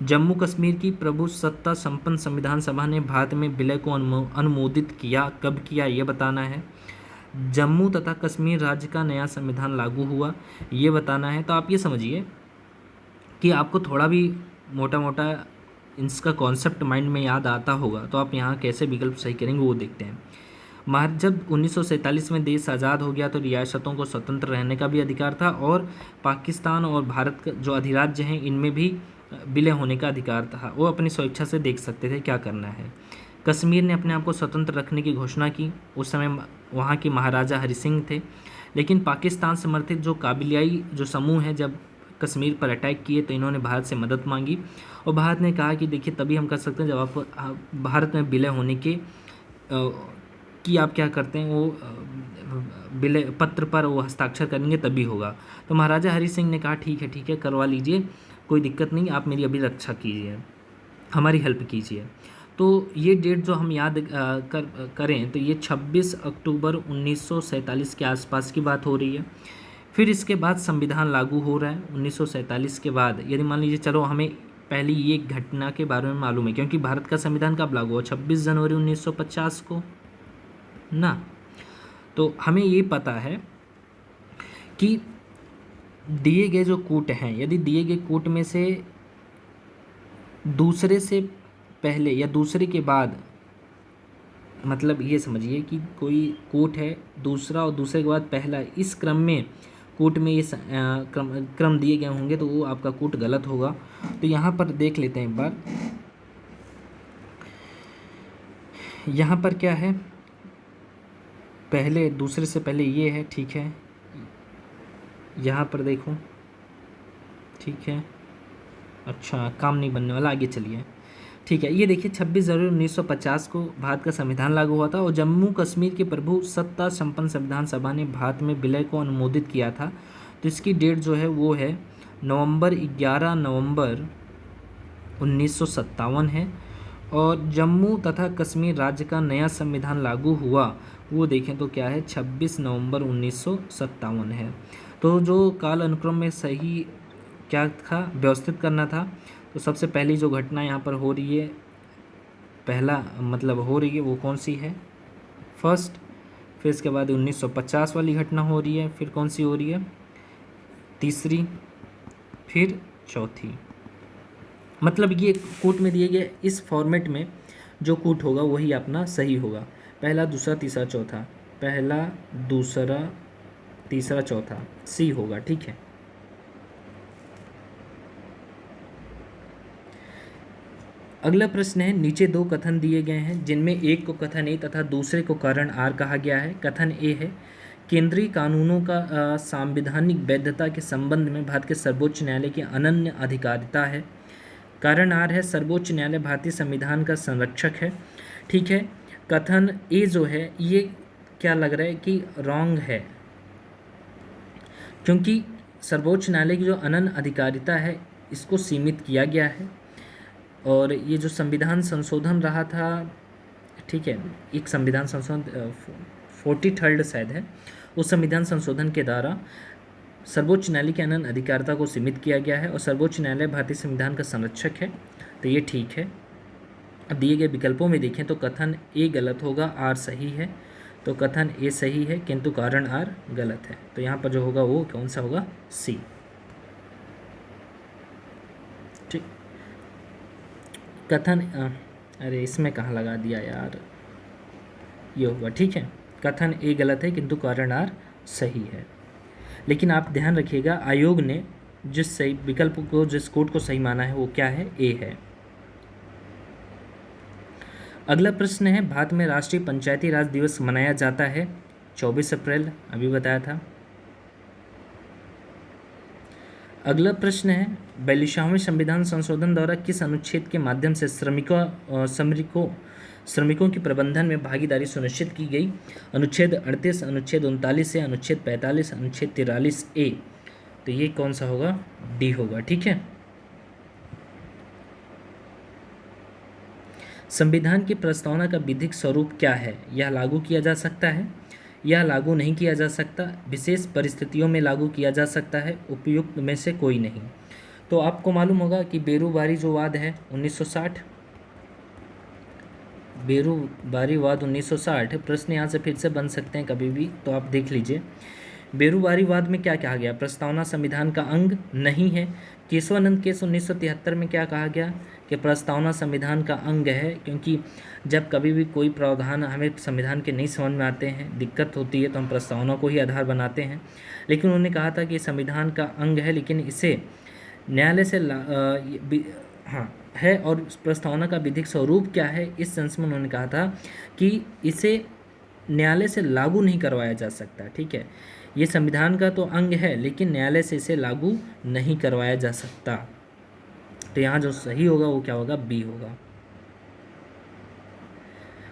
जम्मू कश्मीर की प्रभु सत्ता संपन्न संविधान सभा ने भारत में विलय को अनुमोदित किया, कब किया, ये बताना है। जम्मू तथा कश्मीर राज्य का नया संविधान लागू हुआ, ये बताना है। तो आप ये समझिए कि आपको थोड़ा भी मोटा मोटा इसका कॉन्सेप्ट माइंड में याद आता होगा, तो आप यहाँ कैसे विकल्प सही करेंगे वो देखते हैं। जब 1947 में देश आज़ाद हो गया तो रियासतों को स्वतंत्र रहने का भी अधिकार था और पाकिस्तान और भारत का जो अधिराज्य हैं इनमें भी विलय होने का अधिकार था, वो अपनी स्वेच्छा से देख सकते थे क्या करना है। कश्मीर ने अपने आप को स्वतंत्र रखने की घोषणा की, उस समय वहाँ के महाराजा हरि सिंह थे, लेकिन पाकिस्तान समर्थित जो काबिलियाई जो समूह है जब कश्मीर पर अटैक किए तो इन्होंने भारत से मदद मांगी और भारत ने कहा कि देखिए तभी हम कर सकते हैं जब आप भारत में विलय होने के कि आप क्या करते हैं, वो विलय पत्र पर वो हस्ताक्षर करेंगे तभी होगा। तो महाराजा हरि सिंह ने कहा ठीक है करवा लीजिए, कोई दिक्कत नहीं, आप मेरी अभी रक्षा कीजिए, हमारी हेल्प कीजिए। तो ये डेट जो हम याद करें तो ये 26 अक्टूबर 1947 के आसपास की बात हो रही है। फिर इसके बाद संविधान लागू हो रहा है 1947 के बाद। यदि मान लीजिए चलो हमें पहले ये घटना के बारे में मालूम है, क्योंकि भारत का संविधान कब लागू हुआ, 26 जनवरी 1950 को ना। तो हमें ये पता है कि दिए गए जो कूट हैं, यदि दिए गए कूट में से दूसरे से पहले या दूसरे के बाद, मतलब ये समझिए कि कोई कूट है दूसरा और दूसरे के बाद पहला, इस क्रम में कूट में ये क्रम दिए गए होंगे तो वो आपका कूट गलत होगा। तो यहाँ पर देख लेते हैं एक बार, यहाँ पर क्या है, पहले दूसरे से पहले ये है, ठीक है। यहाँ पर देखो, ठीक है, अच्छा काम नहीं बनने वाला, आगे चलिए। ठीक है, ये देखिए 26 जनवरी 1950 को भारत का संविधान लागू हुआ था और जम्मू कश्मीर की प्रभु सत्ता संपन्न संविधान सभा ने भारत में विलय को अनुमोदित किया था। तो इसकी डेट जो है वो है 11 नवंबर 1957 है। और जम्मू तथा कश्मीर राज्य का नया संविधान लागू हुआ वो देखें तो क्या है, 26 नवंबर 1957 है। तो जो काल अनुक्रम में सही क्या था, व्यवस्थित करना था। तो सबसे पहली जो घटना यहाँ पर हो रही है, पहला मतलब हो रही है वो कौन सी है, फर्स्ट। फिर इसके बाद 1950 वाली घटना हो रही है, फिर कौन सी हो रही है, तीसरी, फिर चौथी। मतलब ये कूट में दिए गए इस फॉर्मेट में जो कूट होगा वही अपना सही होगा, पहला दूसरा तीसरा चौथा, पहला दूसरा तीसरा चौथा, सी होगा, ठीक है। अगला प्रश्न है, नीचे दो कथन दिए गए हैं जिनमें एक को कथन ए तथा दूसरे को कारण आर कहा गया है। कथन ए है, केंद्रीय कानूनों का संवैधानिक वैधता के संबंध में भारत के सर्वोच्च न्यायालय की अनन्य अधिकारिता है। कारण आर है, सर्वोच्च न्यायालय भारतीय संविधान का संरक्षक है, ठीक है। कथन ए जो है ये क्या लग रहा है कि रॉन्ग है, क्योंकि सर्वोच्च न्यायालय की जो अनन्य अधिकारिता है इसको सीमित किया गया है। और ये जो संविधान संशोधन रहा था, ठीक है, एक संविधान संशोधन 43rd शायद है, उस संविधान संशोधन के द्वारा सर्वोच्च न्यायालय की अनन्य अधिकारिता को सीमित किया गया है और सर्वोच्च न्यायालय भारतीय संविधान का संरक्षक है। तो ये ठीक है। अब दिए गए विकल्पों में देखें तो कथन ए गलत होगा, आर सही है। तो कथन ए सही है किंतु कारण आर गलत है। तो यहाँ पर जो होगा वो कौन सा होगा, सी, ठीक। कथन अरे इसमें कहाँ लगा दिया यार, ये होगा, ठीक है। कथन ए गलत है किंतु कारण आर सही है। लेकिन आप ध्यान रखिएगा, आयोग ने जिस सही विकल्प को, जिस कोड को सही माना है वो क्या है, ए है। अगला प्रश्न है, भारत में राष्ट्रीय पंचायती राज दिवस मनाया जाता है 24 अप्रैल, अभी बताया था। अगला प्रश्न है, 42वें संविधान संशोधन द्वारा किस अनुच्छेद के माध्यम से श्रमिकों की प्रबंधन में भागीदारी सुनिश्चित की गई। अनुच्छेद 38, अनुच्छेद 39 से अनुच्छेद 45, अनुच्छेद 43 ए। तो ये कौन सा होगा, डी होगा, ठीक है। संविधान की प्रस्तावना का विधिक स्वरूप क्या है, यह लागू किया जा सकता है, यह लागू नहीं किया जा सकता, विशेष परिस्थितियों में लागू किया जा सकता है, उपयुक्त में से कोई नहीं। तो आपको मालूम होगा कि बेरूबारी जो वाद है 1960, बेरूबारी वाद 1960, प्रश्न यहाँ से फिर से बन सकते हैं कभी भी, तो आप देख लीजिए। बेरूबारी वाद में क्या कहा गया, प्रस्तावना संविधान का अंग नहीं है। केशवानंद केस 1973 में क्या कहा गया कि प्रस्तावना संविधान का अंग है, क्योंकि जब कभी भी कोई प्रावधान हमें संविधान के नहीं समझ में आते हैं, दिक्कत होती है, तो हम प्रस्तावना को ही आधार बनाते हैं। लेकिन उन्होंने कहा था कि संविधान का अंग है, लेकिन इसे न्यायालय से हाँ है। और प्रस्तावना का विधिक स्वरूप क्या है, इस सेंस में उन्होंने कहा था कि इसे न्यायालय से लागू नहीं करवाया जा सकता, ठीक है। ये संविधान का तो अंग है लेकिन न्यायालय से इसे लागू नहीं करवाया जा सकता। तो यहाँ जो सही होगा वो क्या होगा, बी होगा।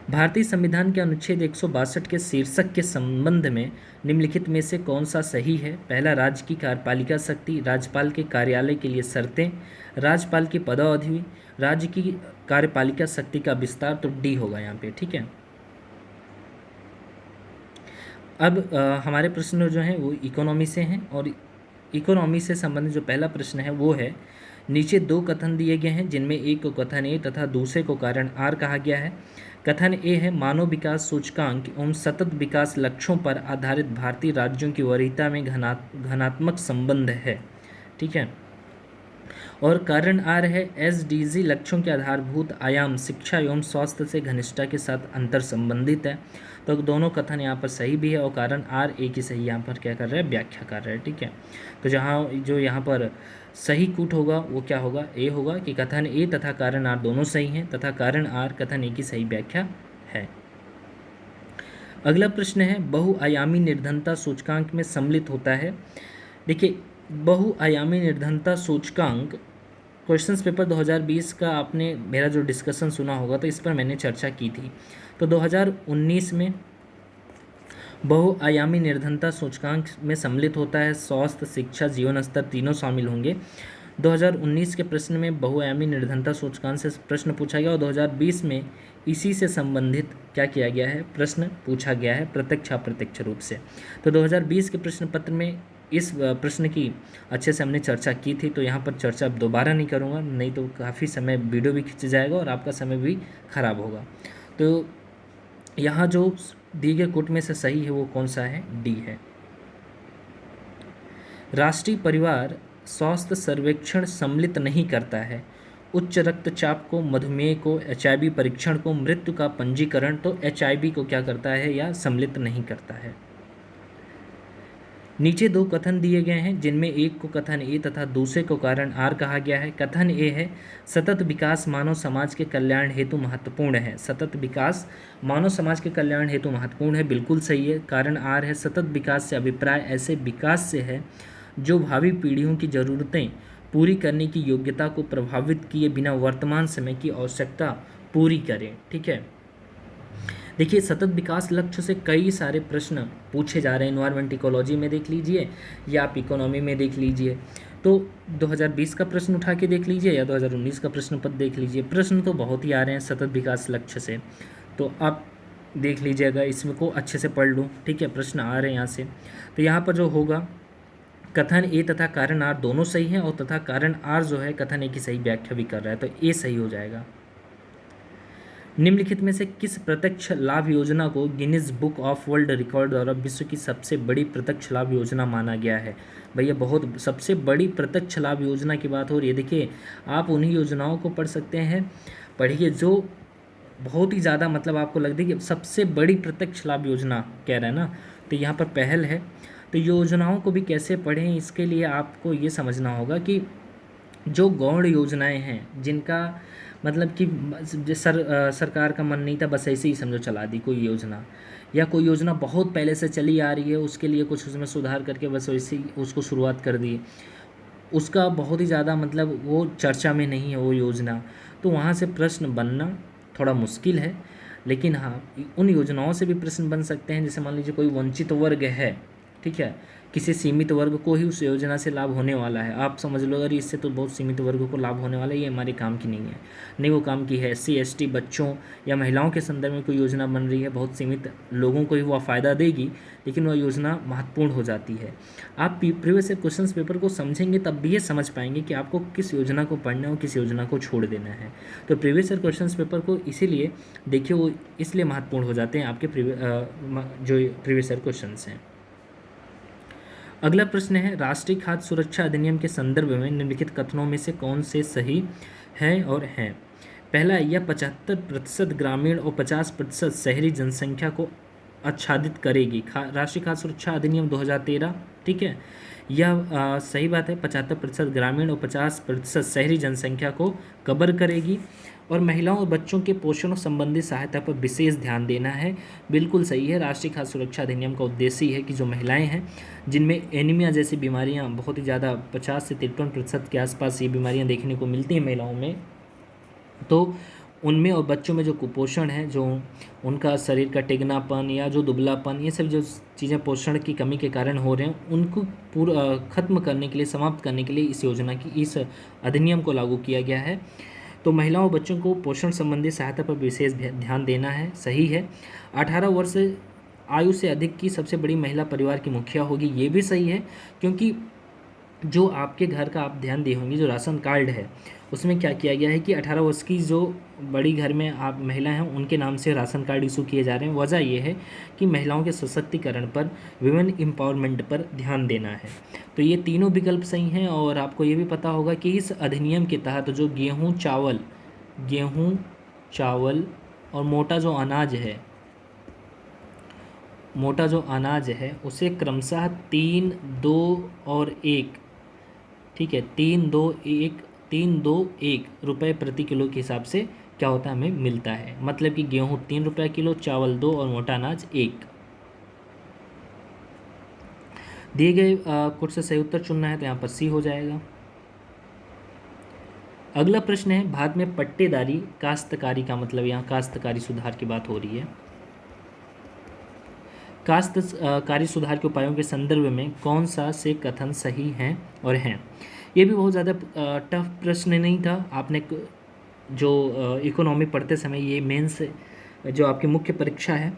भारतीय संविधान के अनुच्छेद 162 के शीर्षक के संबंध में निम्नलिखित में से कौन सा सही है? पहला, राज्य की कार्यपालिका शक्ति, राज्यपाल के कार्यालय के लिए शर्तें, राज्यपाल की पदावधि, राज्य की कार्यपालिका शक्ति का विस्तार। तो डी होगा यहाँ पे, ठीक है। अब हमारे प्रश्न जो हैं वो इकोनॉमी से हैं, और इकोनॉमी से संबंधित जो पहला प्रश्न है वो है, नीचे दो कथन दिए गए हैं जिनमें एक को कथन ए तथा दूसरे को कारण आर कहा गया है। कथन ए है, मानव विकास सूचकांक एवं सतत विकास लक्ष्यों पर आधारित भारतीय राज्यों की वरीयता में घनात्मक संबंध है, ठीक है। और कारण आर है, एसडीजी लक्ष्यों के आधारभूत आयाम शिक्षा एवं स्वास्थ्य से घनिष्ठता के साथ अंतर संबंधित है। तो दोनों कथन यहाँ पर सही भी है, और कारण आर ए की सही यहाँ पर क्या कर रहा है, व्याख्या कर रहा है, ठीक है। तो जो यहाँ पर सही कूट होगा वो क्या होगा, ए होगा, कि कथन ए तथा कारण आर दोनों सही हैं तथा कारण आर कथन ए की सही व्याख्या है। अगला प्रश्न है, बहुआयामी निर्धनता सूचकांक में सम्मिलित होता है। देखिए, बहुआयामी निर्धनता सूचकांक क्वेश्चंस पेपर 2020 का आपने मेरा जो डिस्कशन सुना होगा तो इस पर मैंने चर्चा की थी। तो 2019 में बहुआयामी निर्धनता सूचकांक में सम्मिलित होता है, स्वास्थ्य, शिक्षा, जीवन स्तर तीनों शामिल होंगे। 2019 के प्रश्न में बहुआयामी निर्धनता सूचकांक से प्रश्न पूछा गया, और 2020 में इसी से संबंधित क्या किया गया है, प्रश्न पूछा गया है प्रत्यक्ष अप्रत्यक्ष रूप से। तो 2020 के प्रश्न पत्र में इस प्रश्न की अच्छे से हमने चर्चा की थी, तो यहाँ पर चर्चा दोबारा नहीं करूँगा, नहीं तो काफ़ी समय वीडियो भी खिंच जाएगा और आपका समय भी खराब होगा। तो यहाँ जो दी गए कोट में से सही है वो कौन सा है, डी है। राष्ट्रीय परिवार स्वास्थ्य सर्वेक्षण सम्मिलित नहीं करता है उच्च रक्तचाप को, मधुमेह को, एचआईवी परीक्षण को, मृत्यु का पंजीकरण। तो एचआईवी को क्या करता है या सम्मिलित नहीं करता है। नीचे दो कथन दिए गए हैं जिनमें एक को कथन ए तथा दूसरे को कारण आर कहा गया है। कथन ए है, सतत विकास मानव समाज के कल्याण हेतु महत्वपूर्ण है। सतत विकास मानव समाज के कल्याण हेतु महत्वपूर्ण है, बिल्कुल सही है। कारण आर है, सतत विकास से अभिप्राय ऐसे विकास से है जो भावी पीढ़ियों की ज़रूरतें पूरी करने की योग्यता को प्रभावित किए बिना वर्तमान समय की आवश्यकता पूरी करे, ठीक है। देखिए, सतत विकास लक्ष्य से कई सारे प्रश्न पूछे जा रहे हैं। एनवायरमेंट इकोलॉजी में देख लीजिए या आप इकोनॉमी में देख लीजिए, तो 2020 का प्रश्न उठा के देख लीजिए या 2019 का प्रश्न पत्र देख लीजिए, प्रश्न तो बहुत ही आ रहे हैं सतत विकास लक्ष्य से। तो आप देख लीजिएगा, इसमें को अच्छे से पढ़ लूँ, ठीक है, प्रश्न आ रहे हैं यहाँ से। तो यहाँ पर जो होगा, कथन ए तथा कारण आर दोनों सही हैं, और तथा कारण आर जो है कथन ए की सही व्याख्या भी कर रहा है, तो ए सही हो जाएगा। निम्नलिखित में से किस प्रत्यक्ष लाभ योजना को Guinness book of world record द्वारा विश्व की सबसे बड़ी प्रत्यक्ष लाभ योजना माना गया है? भैया, बहुत सबसे बड़ी प्रत्यक्ष लाभ योजना की बात हो रही है। देखिए, आप उन्हीं योजनाओं को पढ़ सकते हैं, पढ़िए जो बहुत ही ज़्यादा मतलब आपको लग रही है कि सबसे बड़ी प्रत्यक्ष लाभ योजना कह रहा है ना, तो यहाँ पर पहल है। तो योजनाओं को भी कैसे पढ़ें, इसके लिए आपको ये समझना होगा कि जो गौण योजनाएं हैं जिनका मतलब कि सरकार का मन नहीं था, बस ऐसे ही समझो चला दी कोई योजना, या कोई योजना बहुत पहले से चली आ रही है, उसके लिए कुछ उसमें सुधार करके बस वैसे ही उसको शुरुआत कर दी, उसका बहुत ही ज़्यादा मतलब वो चर्चा में नहीं है वो योजना, तो वहाँ से प्रश्न बनना थोड़ा मुश्किल है। लेकिन हाँ, उन योजनाओं से भी प्रश्न बन सकते हैं। जैसे मान लीजिए कोई वंचित वर्ग है, ठीक है, किसी सीमित वर्ग को ही उस योजना से लाभ होने वाला है, आप समझ लो अगर इससे तो बहुत सीमित वर्ग को लाभ होने वाला है, ये हमारे काम की नहीं है, नहीं वो काम की है। SC ST बच्चों या महिलाओं के संदर्भ में कोई योजना बन रही है, बहुत सीमित लोगों को ही वह फ़ायदा देगी, लेकिन वह योजना महत्वपूर्ण हो जाती है। आप प्रीवियस ईयर क्वेश्चन पेपर को समझेंगे तब भी ये समझ पाएंगे कि आपको किस योजना को पढ़ना है और किस योजना को छोड़ देना है। तो प्रीवियस ईयर क्वेश्चन पेपर को इसीलिए देखिए, वो इसलिए महत्वपूर्ण हो जाते हैं आपके जो प्रीवियस ईयर क्वेश्चन हैं। अगला प्रश्न है, राष्ट्रीय खाद्य सुरक्षा अधिनियम के संदर्भ में निम्नलिखित कथनों में से कौन से सही हैं और हैं? पहला, यह 75% ग्रामीण और 50% शहरी जनसंख्या को आच्छादित करेगी। राष्ट्रीय खाद्य सुरक्षा अधिनियम 2013, ठीक है, यह सही बात है, 75% ग्रामीण और 50% शहरी जनसंख्या को कवर करेगी। और महिलाओं और बच्चों के पोषण संबंधी सहायता पर विशेष ध्यान देना है, बिल्कुल सही है। राष्ट्रीय खाद्य सुरक्षा अधिनियम का उद्देश्य है कि जो महिलाएं हैं जिनमें एनीमिया जैसी बीमारियां बहुत ही ज़्यादा 50 से 53% के आसपास ये बीमारियां देखने को मिलती हैं महिलाओं में, तो उनमें और बच्चों में जो कुपोषण है, जो उनका शरीर का टिगनापन या जो दुबलापन, ये सब जो चीज़ें पोषण की कमी के कारण हो रहे हैं, उनको पूरा ख़त्म करने के लिए, समाप्त करने के लिए इस अधिनियम को लागू किया गया है। तो महिलाओं और बच्चों को पोषण संबंधी सहायता पर विशेष ध्यान देना है, सही है। 18 वर्ष आयु से अधिक की सबसे बड़ी महिला परिवार की मुखिया होगी, ये भी सही है, क्योंकि जो आपके घर का आप ध्यान दिए होंगे, जो राशन कार्ड है उसमें क्या किया गया है कि 18 वर्ष की जो बड़ी घर में आप महिला हैं उनके नाम से राशन कार्ड इशू किए जा रहे हैं। वजह ये है कि महिलाओं के सशक्तिकरण पर, विमेन एम्पावरमेंट पर ध्यान देना है। तो ये तीनों विकल्प सही हैं। और आपको ये भी पता होगा कि इस अधिनियम के तहत जो गेहूँ, चावल और मोटा जो अनाज है उसे क्रमशः 3, 2 और 1, ठीक है, 3, 2, 1 रुपये प्रति किलो के हिसाब से क्या होता है, हमें मिलता है। मतलब कि गेहूँ 3 रुपये किलो, चावल 2 और मोटा अनाज 1। दिए गए कुछ से सही उत्तर चुनना है, तो यहाँ पर सी हो जाएगा। अगला प्रश्न है, भारत में पट्टेदारी काश्तकारी का मतलब, यहाँ काश्तकारी सुधार की बात हो रही है। काश्तकारी सुधार के उपायों के संदर्भ में कौन सा से कथन सही हैं और हैं। ये भी बहुत ज़्यादा टफ प्रश्न नहीं था। आपने जो इकोनॉमी पढ़ते समय, ये मेंस जो आपकी मुख्य परीक्षा है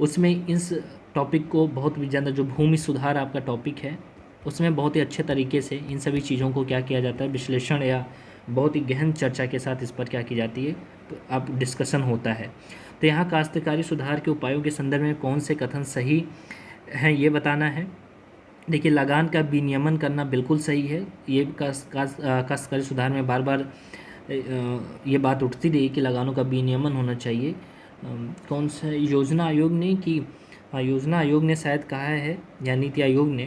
उसमें इस टॉपिक को बहुत भी ज़्यादा, जो भूमि सुधार आपका टॉपिक है उसमें बहुत ही अच्छे तरीके से इन सभी चीज़ों को क्या किया जाता है, विश्लेषण या बहुत ही गहन चर्चा के साथ इस पर क्या की जाती है, तो अब डिस्कशन होता है। तो यहाँ काश्तकारी सुधार के उपायों के संदर्भ में कौन से कथन सही हैं ये बताना है। देखिए, लगान का विनियमन करना बिल्कुल सही है। ये काश्तकारी सुधार में बार बार ये बात उठती रही कि लगानों का विनियमन होना चाहिए। कौन सा योजना आयोग ने कि योजना आयोग ने शायद कहा है, या नीति आयोग ने,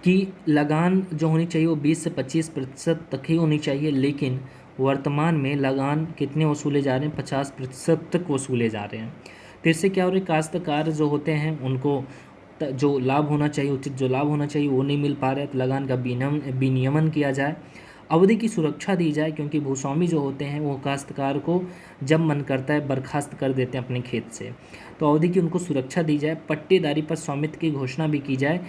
कि लगान जो होनी चाहिए वो 20 से 25% तक ही होनी चाहिए, लेकिन वर्तमान में लगान कितने वसूले जा रहे हैं, 50% तक वसूले जा रहे हैं। तो इससे क्या हो रहा है, काश्तकार जो होते हैं उनको जो लाभ होना चाहिए, उचित जो लाभ होना चाहिए वो नहीं मिल पा रहा है। तो लगान का विनियमन किया जाए, अवधि की सुरक्षा दी जाए, क्योंकि भूस्वामी जो होते हैं वो काश्तकार को जब मन करता है बर्खास्त कर देते हैं अपने खेत से। तो अवधि की उनको सुरक्षा दी जाए। पट्टेदारी पर स्वामित्व की घोषणा भी की जाए।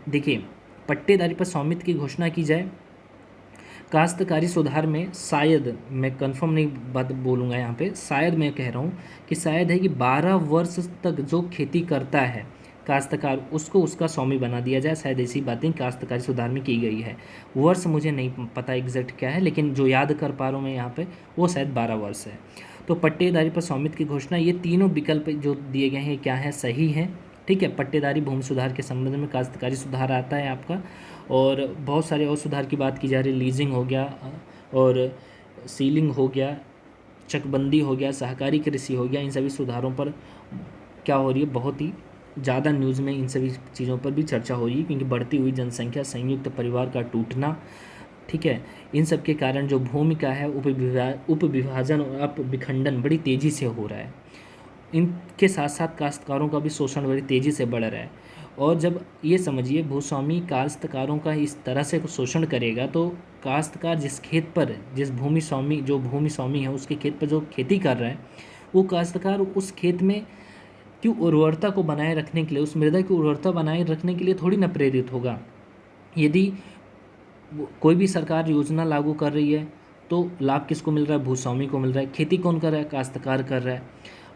देखिए, पट्टेदारी पर स्वामित्व की घोषणा की जाए। काश्तकारी सुधार में शायद, मैं कंफर्म नहीं बात बोलूँगा यहाँ पे, शायद मैं कह रहा हूँ कि शायद है कि 12 वर्ष तक जो खेती करता है काश्तकार, उसको उसका स्वामी बना दिया जाए। शायद ऐसी बातें काश्तकारी सुधार में की गई है। वर्ष मुझे नहीं पता एग्जैक्ट क्या है, लेकिन जो याद कर पा रहा हूँ मैं यहाँ पे, वो शायद 12 वर्ष है। तो पट्टेदारी पर स्वामित्व की घोषणा, ये तीनों विकल्प जो दिए गए हैं क्या है, सही है। ठीक है, पट्टेदारी भूमि सुधार के संबंध में काश्तकारी सुधार आता है आपका। और बहुत सारे और सुधार की बात की जा रही है, लीजिंग हो गया और सीलिंग हो गया, चकबंदी हो गया, सहकारी कृषि हो गया। इन सभी सुधारों पर क्या हो रही है, बहुत ही ज़्यादा न्यूज़ में इन सभी चीज़ों पर भी चर्चा हो रही है, क्योंकि बढ़ती हुई जनसंख्या, संयुक्त परिवार का टूटना, ठीक है, इन सब के कारण जो भूमि का है उपविभाजन और अपविखंडन बड़ी तेज़ी से हो रहा है। इनके साथ साथ काश्तकारों का भी शोषण बड़ी तेज़ी से बढ़ रहा है। और जब ये समझिए भूस्वामी काश्तकारों का इस तरह से शोषण करेगा, तो काश्तकार जिस खेत पर, जिस भूमि स्वामी है उसके खेत पर जो खेती कर रहा है, वो काश्तकार उस खेत में की उर्वरता को बनाए रखने के लिए, उस मृदा की उर्वरता बनाए रखने के लिए थोड़ी ना प्रेरित होगा। यदि कोई भी सरकार योजना लागू कर रही है तो लाभ किसको मिल रहा है, भूस्वामी को मिल रहा है। खेती कौन कर रहा है, काश्तकार कर रहा है।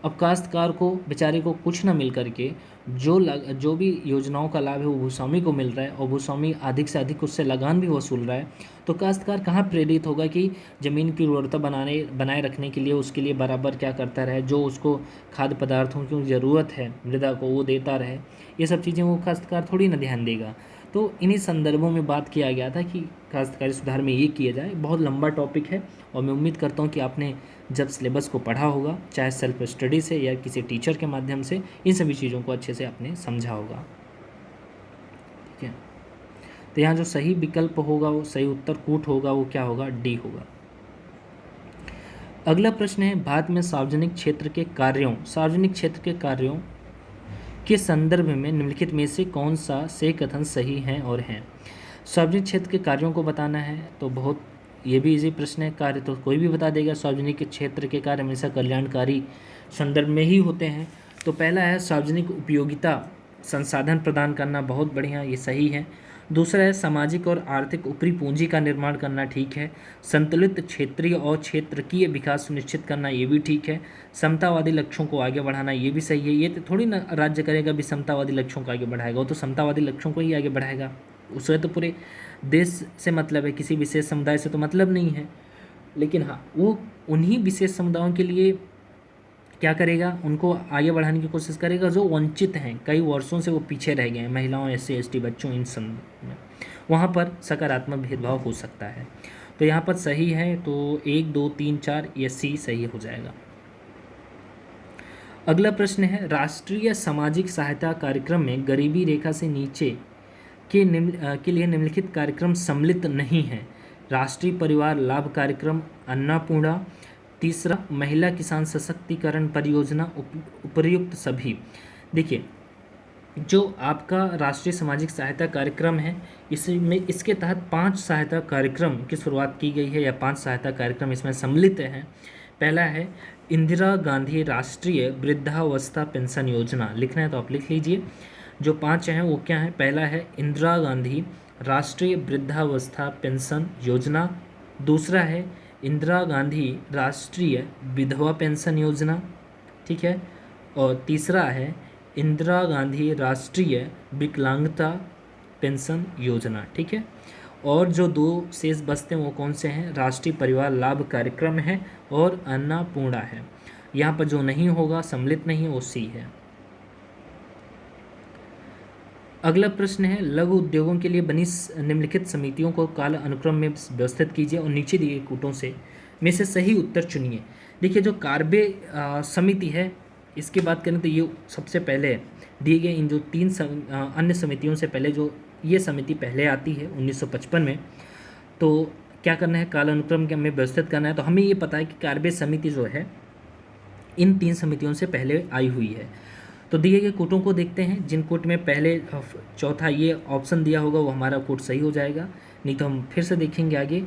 अब काश्तकार को बेचारे को कुछ ना मिल करके जो भी योजनाओं का लाभ है वो भूस्वामी को मिल रहा है, और भूस्वामी अधिक से अधिक उससे लगान भी वसूल रहा है, तो काश्तकार कहाँ प्रेरित होगा कि ज़मीन की उर्वरता बनाए रखने के लिए उसके लिए बराबर क्या करता रहे, जो उसको खाद्य पदार्थों की ज़रूरत है मृदा को वो देता रहे। ये सब चीज़ें वो काश्तकार थोड़ी ना ध्यान देगा। तो इन्हीं संदर्भों में बात किया गया था कि काश्तकारी सुधार में ये किया जाए। बहुत लंबा टॉपिक है, और मैं उम्मीद करता हूँ कि आपने जब सिलेबस को पढ़ा होगा, चाहे सेल्फ स्टडी से या किसी टीचर के माध्यम से, इन सभी चीज़ों को अच्छे से आपने समझा होगा। ठीक है, तो यहाँ जो सही विकल्प होगा, वो सही उत्तर कूट होगा, वो क्या होगा, डी होगा। अगला प्रश्न है, भारत में सार्वजनिक क्षेत्र के कार्यों के संदर्भ में निम्नलिखित में से कौन सा से कथन सही हैं और हैं। सार्वजनिक क्षेत्र के कार्यों को बताना है, तो बहुत ये भी इजी प्रश्न है। कार्य तो कोई भी बता देगा। सार्वजनिक क्षेत्र के कार्य हमेशा कल्याणकारी संदर्भ में ही होते हैं। तो पहला है सार्वजनिक उपयोगिता संसाधन प्रदान करना, बहुत बढ़िया, ये सही है। दूसरा है सामाजिक और आर्थिक ऊपरी पूंजी का निर्माण करना, ठीक है। संतुलित क्षेत्रीय और क्षेत्रकीय विकास सुनिश्चित करना, ये भी ठीक है। समतावादी लक्ष्यों को आगे बढ़ाना, ये भी सही है। ये तो थोड़ी ना राज्य करेगा भी समतावादी लक्ष्यों को आगे बढ़ाएगा, वो तो समतावादी लक्ष्यों को ही आगे बढ़ाएगा, उसे तो पूरे देश से मतलब है, किसी विशेष समुदाय से तो मतलब नहीं है। लेकिन हाँ, वो उन्हीं विशेष समुदायों के लिए क्या करेगा, उनको आगे बढ़ाने की कोशिश करेगा जो वंचित हैं, कई वर्षों से वो पीछे रह गए हैं, महिलाओं, SC ST बच्चों, इन सब में वहाँ पर सकारात्मक भेदभाव हो सकता है। तो यहाँ पर सही है, तो 1 2 3 4 ये C सही हो जाएगा। अगला प्रश्न है राष्ट्रीय सामाजिक सहायता कार्यक्रम में गरीबी रेखा से नीचे के लिए निम्नलिखित कार्यक्रम सम्मिलित नहीं है। राष्ट्रीय परिवार लाभ कार्यक्रम, अन्नपूर्णा, तीसरा महिला किसान सशक्तिकरण परियोजना, उपर्युक्त सभी। देखिए, जो आपका राष्ट्रीय सामाजिक सहायता कार्यक्रम है, इसमें इसके तहत 5 सहायता कार्यक्रम की शुरुआत की गई है, या 5 सहायता कार्यक्रम इसमें सम्मिलित हैं। पहला है इंदिरा गांधी राष्ट्रीय वृद्धावस्था पेंशन योजना, लिखना है तो आप लिख लीजिए। जो 5 हैं वो क्या है, पहला है इंदिरा गांधी राष्ट्रीय वृद्धावस्था पेंशन योजना, दूसरा है इंदिरा गांधी राष्ट्रीय विधवा पेंशन योजना, ठीक है, और तीसरा है इंदिरा गांधी राष्ट्रीय विकलांगता पेंशन योजना, ठीक है। और जो 2 शेष बचते हैं वो कौन से हैं, राष्ट्रीय परिवार लाभ कार्यक्रम है और अन्नपूर्णा है। यहाँ पर जो नहीं होगा, सम्मिलित नहीं है, वो C है। अगला प्रश्न है लघु उद्योगों के लिए बनी निम्नलिखित समितियों को काल अनुक्रम में व्यवस्थित कीजिए और नीचे दिए कूटों से में से सही उत्तर चुनिए। देखिए, जो कार्बे समिति है, इसकी बात करें तो ये सबसे पहले दिए गए इन जो 3 अन्य समितियों से पहले जो ये समिति पहले आती है 1955 में। तो क्या करना है, काल अनुक्रम के हमें व्यवस्थित करना है। तो हमें ये पता है कि कार्बे समिति जो है इन 3 समितियों से पहले आई हुई है। तो दिए गए कूटों को देखते हैं, जिन कूट में पहले चौथा ये ऑप्शन दिया होगा वो हमारा कूट सही हो जाएगा, नहीं तो हम फिर से देखेंगे आगे।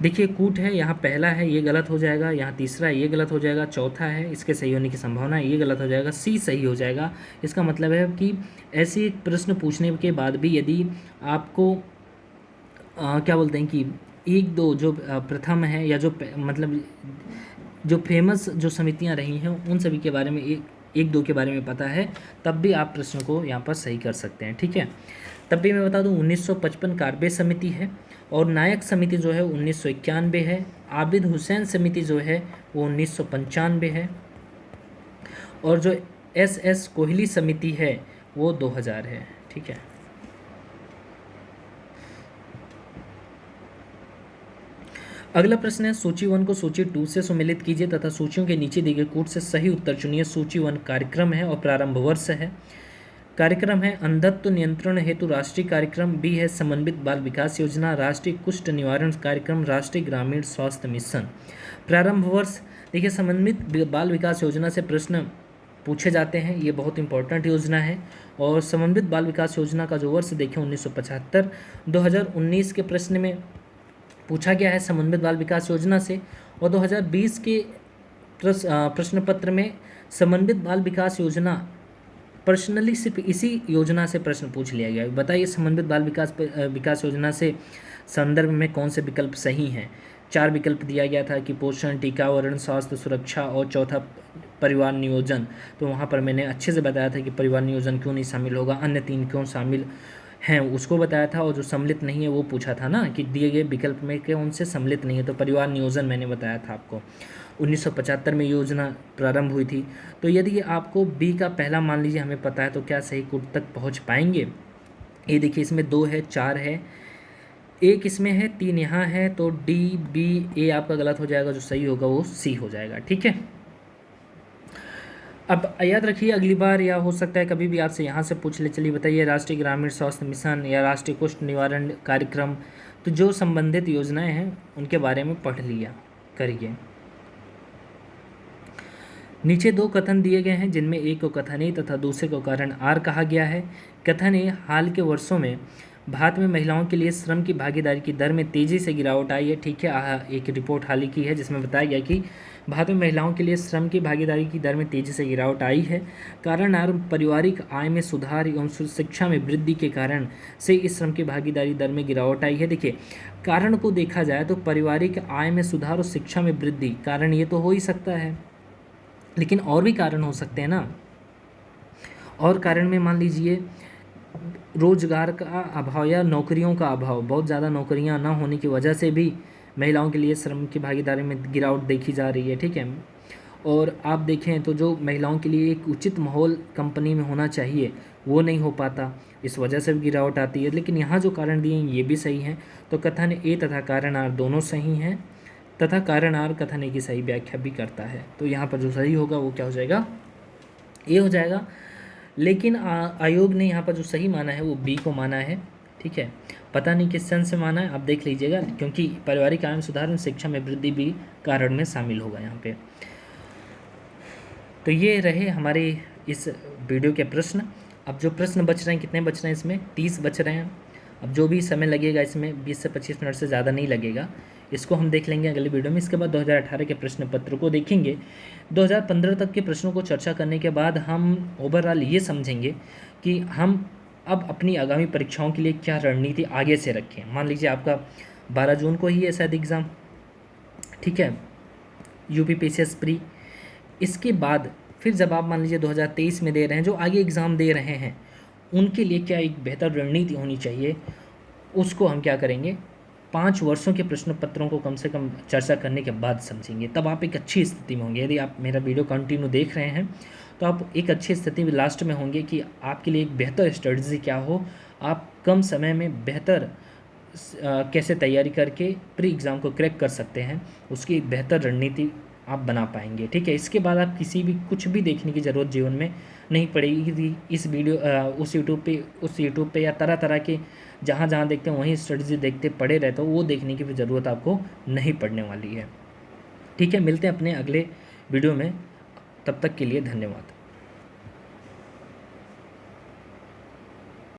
देखिए, कूट है, यहाँ पहला है, ये गलत हो जाएगा, यहाँ तीसरा है, ये गलत हो जाएगा, चौथा है, इसके सही होने की संभावना है, ये गलत हो जाएगा, C सही हो जाएगा। इसका मतलब है कि ऐसे प्रश्न पूछने के बाद भी यदि आपको क्या बोलते हैं कि 1 2 जो प्रथम है, या जो मतलब जो फेमस जो समितियां रही हैं उन सभी के बारे में 1 2 के बारे में पता है, तब भी आप प्रश्न को यहाँ पर सही कर सकते हैं, ठीक है। तब भी मैं बता दूं 1955 कार्बे समिति है, और नायक समिति जो है 1991 है, आबिद हुसैन समिति जो है वो 1995 है, और जो SS कोहली समिति है वो 2000 है, ठीक है। अगला प्रश्न है सूची 1 को सूची 2 से सुमेलित कीजिए तथा सूचियों के नीचे दिए गए कूट से सही उत्तर चुनिए। सूची 1 कार्यक्रम है और प्रारंभ वर्ष है। कार्यक्रम है अंधत्व नियंत्रण हेतु राष्ट्रीय कार्यक्रम, B है समन्वित बाल विकास योजना, राष्ट्रीय कुष्ठ निवारण कार्यक्रम, राष्ट्रीय ग्रामीण स्वास्थ्य मिशन। प्रारंभ वर्ष, देखिए समन्वित बाल विकास योजना से प्रश्न पूछे जाते हैं, ये बहुत इंपॉर्टेंट योजना है। और समन्वित बाल विकास योजना का जो वर्ष देखें 1975, 2019 के प्रश्न में पूछा गया है समन्वित बाल विकास योजना से, और 2020 के प्रश्न पत्र में समन्वित बाल विकास योजना पर्सनली सिर्फ इसी योजना से प्रश्न पूछ लिया गया। बताइए समन्वित बाल विकास योजना से संदर्भ में कौन से विकल्प सही हैं। 4 विकल्प दिया गया था कि पोषण, टीकाकरण, स्वास्थ्य सुरक्षा और चौथा परिवार नियोजन। तो वहाँ पर मैंने अच्छे से बताया था कि परिवार नियोजन क्यों नहीं शामिल होगा, अन्य 3 क्यों शामिल हैं उसको बताया था, और जो सम्मिलित नहीं है वो पूछा था ना कि दिए गए विकल्प में कौन से सम्मिलित नहीं है, तो परिवार नियोजन मैंने बताया था आपको। 1975 में योजना प्रारंभ हुई थी। तो यदि आपको B का पहला मान लीजिए हमें पता है, तो क्या सही कूट तक पहुंच पाएंगे। ये देखिए, इसमें 2 है, 4 है, 1 इसमें है, 3 यहाँ है, तो D B A आपका गलत हो जाएगा, जो सही होगा वो C हो जाएगा, ठीक है। अब याद रखिए, अगली बार या हो सकता है कभी भी आपसे यहाँ से पूछ ले, चलिए बताइए राष्ट्रीय ग्रामीण स्वास्थ्य मिशन या राष्ट्रीय कुष्ठ निवारण कार्यक्रम, तो जो संबंधित योजनाएं हैं उनके बारे में पढ़ लिया करिए। नीचे 2 कथन दिए गए हैं, जिनमें एक को कथन A तथा दूसरे को कारण R कहा गया है। कथन A, हाल के वर्षों में भारत में महिलाओं के लिए श्रम की भागीदारी की दर में तेज़ी से गिरावट आई है। ठीक है, एक रिपोर्ट हाल ही की है जिसमें बताया गया कि भारत में महिलाओं के लिए श्रम की भागीदारी की दर में तेज़ी से गिरावट आई है। कारण और पारिवारिक आय में सुधार एवं शिक्षा में वृद्धि के कारण से इस श्रम की भागीदारी दर में गिरावट आई है। देखिए, कारण को देखा जाए तो पारिवारिक आय में सुधार और शिक्षा में वृद्धि, कारण ये तो हो ही सकता है, लेकिन और भी कारण हो सकते हैं ना। और कारण में मान लीजिए रोजगार का अभाव या नौकरियों का अभाव, बहुत ज़्यादा नौकरियां ना होने की वजह से भी महिलाओं के लिए श्रम की भागीदारी में गिरावट देखी जा रही है। ठीक है, और आप देखें तो जो महिलाओं के लिए एक उचित माहौल कंपनी में होना चाहिए वो नहीं हो पाता, इस वजह से भी गिरावट आती है। लेकिन यहाँ जो कारण दिए हैं ये भी सही हैं, तो कथन ए तथा कारण आर दोनों सही हैं, तथा कारण आर कथन ए की सही व्याख्या भी करता है। तो यहाँ पर जो सही होगा वो क्या हो जाएगा, ए हो जाएगा। लेकिन आयोग ने यहाँ पर जो सही माना है वो बी को माना है। ठीक है, पता नहीं किस सेंस से माना है, आप देख लीजिएगा, क्योंकि पारिवारिक आय में सुधार और शिक्षा में वृद्धि भी कारण में शामिल होगा यहाँ पे। तो ये रहे हमारे इस वीडियो के प्रश्न। अब जो प्रश्न बच रहे हैं, कितने बच रहे हैं इसमें, 30 बच रहे हैं। अब जो भी समय लगेगा इसमें 20 से 25 मिनट से ज़्यादा नहीं लगेगा, इसको हम देख लेंगे अगले वीडियो में। इसके बाद 2018 के प्रश्न पत्र को देखेंगे। 2015 तक के प्रश्नों को चर्चा करने के बाद हम ओवरऑल ये समझेंगे कि हम अब अपनी आगामी परीक्षाओं के लिए क्या रणनीति आगे से रखें। मान लीजिए आपका 12 जून को ही है शायद एग्ज़ाम, ठीक है, UPPCS प्री। इसके बाद फिर जब आप मान लीजिए 2023 में दे रहे हैं, जो आगे एग्ज़ाम दे रहे हैं उनके लिए क्या एक बेहतर रणनीति होनी चाहिए, उसको हम क्या करेंगे, 5 वर्षों के प्रश्न पत्रों को कम से कम चर्चा करने के बाद समझेंगे। तब आप एक अच्छी स्थिति में होंगे। यदि आप मेरा वीडियो कंटिन्यू देख रहे हैं तो आप एक अच्छी स्थिति में लास्ट में होंगे कि आपके लिए एक बेहतर स्ट्रेटजी क्या हो, आप कम समय में बेहतर कैसे तैयारी करके प्री एग्ज़ाम को क्रैक कर सकते हैं, उसकी एक बेहतर रणनीति आप बना पाएंगे। ठीक है, इसके बाद आप किसी भी कुछ भी देखने की ज़रूरत जीवन में नहीं पड़ेगी। इस वीडियो उस यूट्यूब पे या तरह तरह के जहाँ जहाँ देखते हैं वहीं स्ट्रेटजी देखते पड़े रहते हो, वो देखने की भी ज़रूरत आपको नहीं पड़ने वाली है। ठीक है, मिलते हैं अपने अगले वीडियो में, तब तक के लिए धन्यवाद।